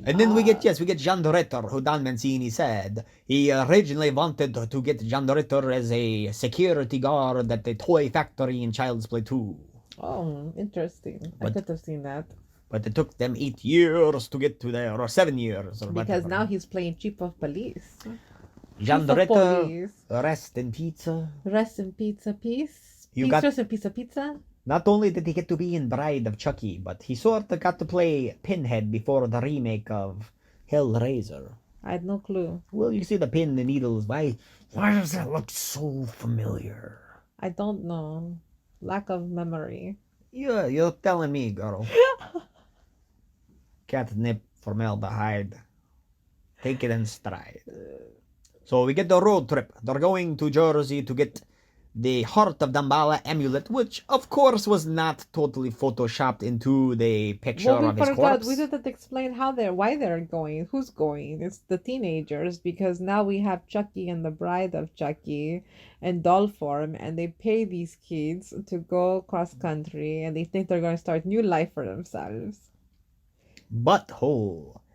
And then we get John the Ritter, who Don Mancini said he originally wanted to get John the Ritter as a security guard at the toy factory in Child's Play 2. Oh, interesting. I could have seen that. But it took them 8 years to get to there, or 7 years. Or because whatever. now he's playing Chief of Police. John the Ritter, rest in pizza. Rest in pizza, peace. Rest in pizza. Not only did he get to be in Bride of Chucky, but he sort of got to play Pinhead before the remake of Hellraiser. I had no clue. Well, you see the pin, the needles. Why does that look so familiar? I don't know. Lack of memory. Yeah, you're telling me, girl. Catnip, formaldehyde. Take it in stride. So we get the road trip. They're going to Jersey to get the Heart of Damballa amulet, which of course was not totally photoshopped into the picture of his corpse. We didn't explain why they're going. Who's going? It's the teenagers, because now we have Chucky and the Bride of Chucky in doll form, and they pay these kids to go cross country, and they think they're going to start new life for themselves. But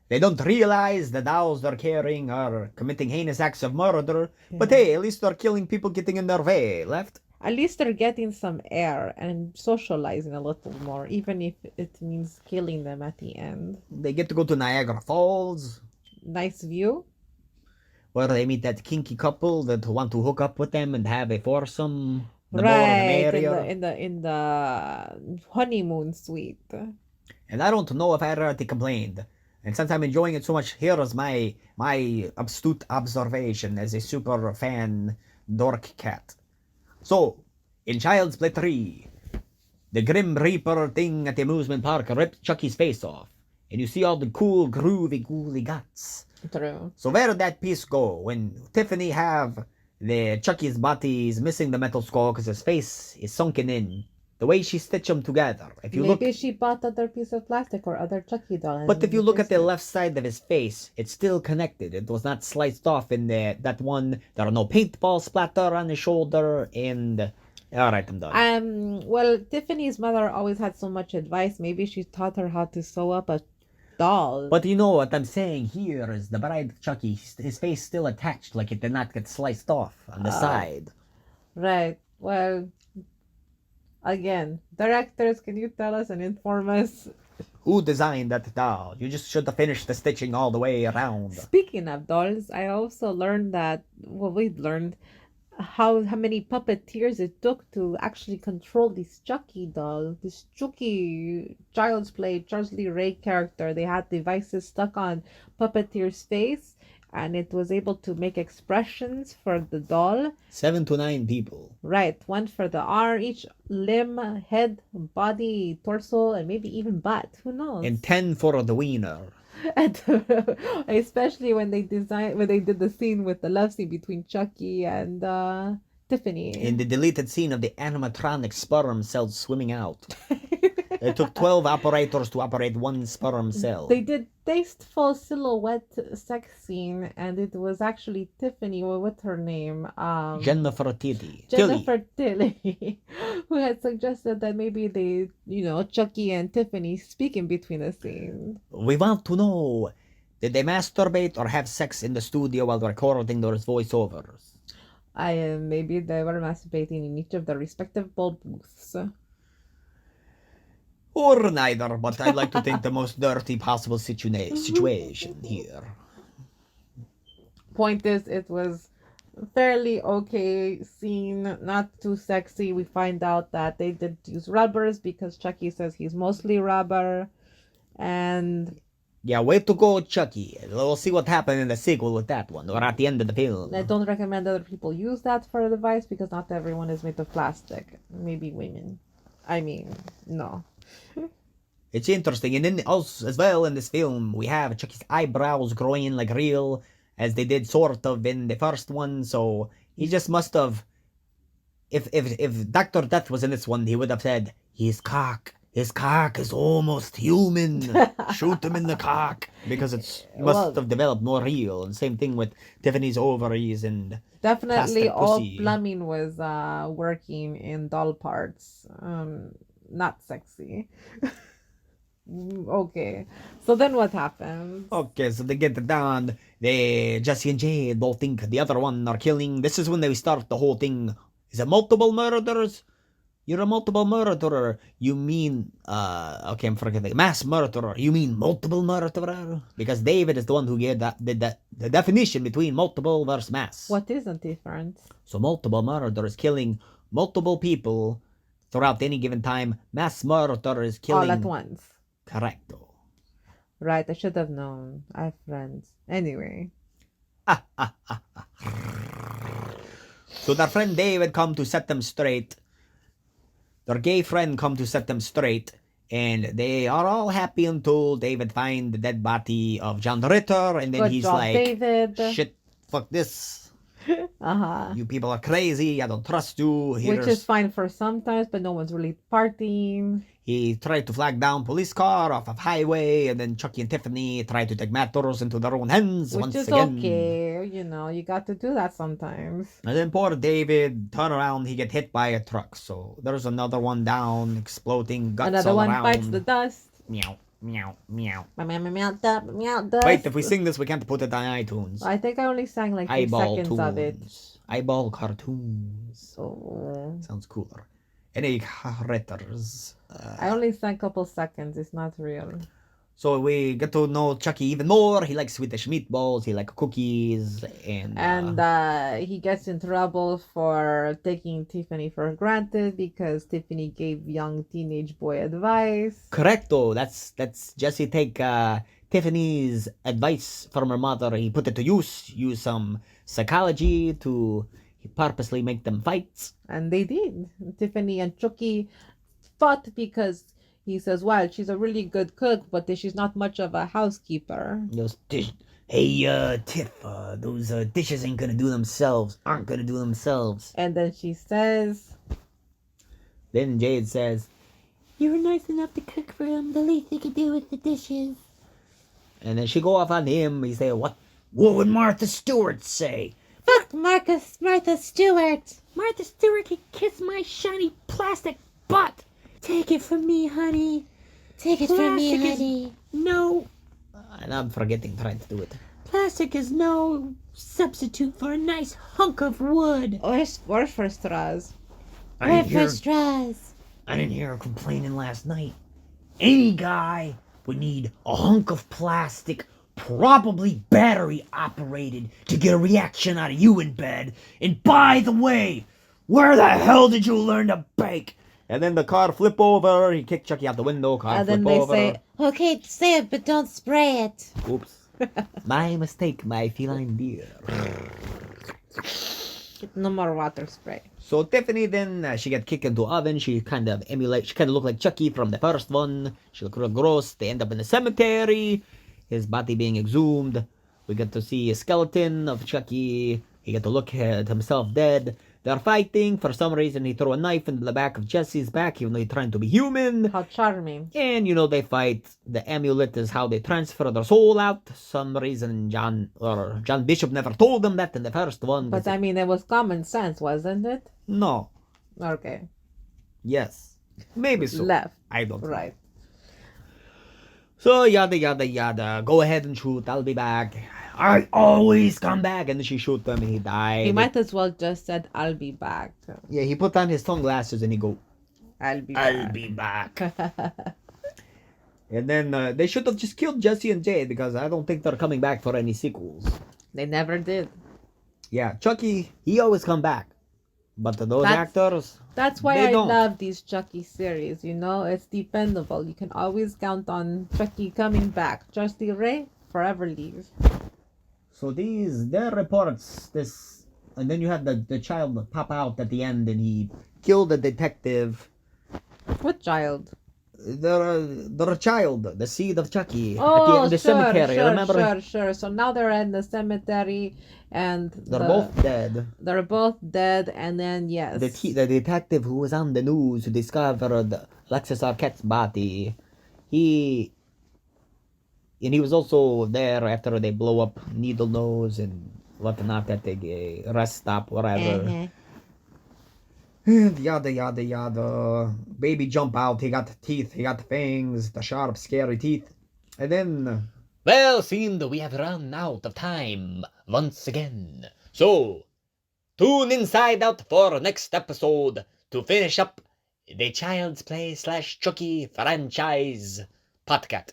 they don't realize the dolls they're carrying are committing heinous acts of murder. Yeah. But hey, at least they're killing people getting in their way, left? At least they're getting some air and socializing a little more, even if it means killing them at the end. They get to go to Niagara Falls. Nice view. where they meet that kinky couple that want to hook up with them and have a foursome. The more the Right, merrier. in the honeymoon suite. And I don't know if I already complained. And since I'm enjoying it so much, here is my astute observation as a super fan dork cat. So, in Child's Play 3, the Grim Reaper thing at the amusement park ripped Chucky's face off. And you see all the cool, groovy, ghouly guts. True. So where did that piece go when Tiffany have the Chucky's body is missing the metal skull because his face is sunken in? The way she stitched them together. If you Maybe look, she bought other piece of plastic or other Chucky doll. but if you and look at the fixed it. left side of his face, it's still connected. It was not sliced off in that one. There are no paintball splatter on his shoulder. And all right, I'm done. Well, Tiffany's mother always had so much advice. Maybe she taught her how to sew up a doll. But you know what I'm saying here is the bride of Chucky. His face still attached, like it did not get sliced off on the side. Right. Well, again, directors, can you tell us and inform us? Who designed that doll? You just should have finished the stitching all the way around. Speaking of dolls, I also learned that, well, we learned how many puppeteers it took to actually control this Chucky doll, this Chucky Child's Play Charles Lee Ray character. They had devices stuck on puppeteer's face, and it was able to make expressions for the doll. 7 to 9 people. Right, one for the arm, each limb, head, body, torso, and maybe even butt. Who knows? And 10 for the wiener. And especially when they did the scene with the love scene between Chucky and Tiffany. In the deleted scene of the animatronic sperm cells swimming out. It took 12 operators to operate one sperm cell. They did tasteful silhouette sex scene, and it was actually Tiffany, what's her name? Jennifer Tilly. Jennifer Tilly, who had suggested that maybe they, Chucky and Tiffany speak in between the scenes. We want to know, did they masturbate or have sex in the studio while recording those voiceovers? Maybe they were masturbating in each of their respective ball booths. Or neither, but I'd like to think the most dirty possible situation here. Point is, it was fairly okay scene, not too sexy. We find out that they did use rubbers because Chucky says he's mostly rubber. And yeah, way to go, Chucky. We'll see what happened in the sequel with that one, or at the end of the film. I don't recommend other people use that for a device because not everyone is made of plastic. Maybe women. I mean, no. It's interesting, and then also as well in this film we have Chucky's eyebrows growing like real, as they did sort of in the first one. So he just must have, if Dr. Death was in this one, he would have said his cock is almost human. Shoot him in the cock, because he must have developed more real. And same thing with Tiffany's ovaries and definitely all pussy. plumbing was working in doll parts. Not sexy. Okay, so then what happens? Okay, so they get it down. Jesse and Jade both think the other one are killing. This is when they start the whole thing. Is it multiple murders? You're a multiple murderer. You mean, okay, I'm forgetting. Mass murderer. You mean multiple murderer? Because David is the one who did the definition between multiple versus mass. What is the difference? So multiple murder is killing multiple people throughout any given time. Mass murder is killing all at once. Correcto. Right, I should have known. I have friends. Anyway. So their friend David come to set them straight. Their gay friend come to set them straight. And they are all happy until David find the dead body of John Ritter. And then Good he's job, like, David. shit, fuck this. Uh-huh. You people are crazy. I don't trust you. Which is fine for sometimes, but no one's really partying. He tried to flag down police car off of highway, and then Chucky and Tiffany tried to take matters into their own hands Which once is again. okay. You got to do that sometimes. And then poor David, turn around, he get hit by a truck. So there's another one down, exploding guts Another all one around. bites the dust. Meow, meow, meow. Meow, dust. Wait, if we sing this, we can't put it on iTunes. I think I only sang like 3 Eyeball seconds of it. tunes. Eyeball cartoons. So Sounds cooler. Any Ritters. I only sang a couple seconds. It's not real. So we get to know Chucky even more. He likes Swedish meatballs. He likes cookies, and he gets in trouble for taking Tiffany for granted because Tiffany gave young teenage boy advice. correcto. That's Jesse take Tiffany's advice from her mother. He put it to use some psychology to purposely make them fight. And they did. Tiffany and Chucky fought because he says, well, she's a really good cook, but she's not much of a housekeeper. Hey, Tiff, those dishes aren't gonna do themselves. And then she says, Then Jade says, You were nice enough to cook for him. The least you could do with the dishes. and then she go off on him. He say, what would Martha Stewart say? Fuck Martha Stewart. Martha Stewart can kiss my shiny plastic butt. Take it from me, honey. Take it from me, honey. No. And I'm forgetting trying to do it. Plastic is no substitute for a nice hunk of wood. or for straws. Or for straws. I didn't hear her complaining last night. Any guy would need a hunk of plastic, probably battery operated, to get a reaction out of you in bed. And by the way, where the hell did you learn to bake? And then the car flip over. He kicked Chucky out the window. Car And flip then they over. say, Okay, say it, but don't spray it. Oops. My mistake, my feline dear. no more water spray. So Tiffany then, she got kicked into oven. She kind of looked like Chucky from the first one. She looked real gross. They end up in the cemetery. His body being exhumed. We get to see a skeleton of Chucky. He get to look at himself dead. They're fighting. For some reason, he threw a knife into the back of Jesse's back, even though he's trying to be human. How charming. And, they fight. The amulet is how they transfer their soul out. Some reason John Bishop never told them that in the first one. But I mean, it was common sense, wasn't it? No. Okay. Yes. Maybe so. Left. I don't know. Right. So, yada, yada, yada. Go ahead and shoot. I'll be back. I always come back. And then she shoot him and he died. He might as well just said, I'll be back. Yeah, he put on his sunglasses and he go, I'll be I'll back. be back. And then they should have just killed Jesse and Jade because I don't think they're coming back for any sequels. They never did. Yeah, Chucky, he always come back. But those actors, That's why they I don't. love these Chucky series, it's dependable. You can always count on Chucky coming back. Trusty Ray, forever leaves. So their reports, this, and then you had the child pop out at the end and he killed the detective. What child? The child, the seed of Chucky, at Oh, the cemetery. sure, Remember? sure. So now they're in the cemetery and They're both dead. They're both dead, and then yes. The detective who was on the news who discovered Alexis Arquette's body, he was also there after they blow up Needle Nose and whatnot at the rest stop, whatever. And yada yada yada. Baby jump out. He got teeth. He got fangs. The sharp, scary teeth. And then, well, seemed we have run out of time once again. So tune inside out for next episode to finish up the Child's Play / Chucky franchise. Potcat.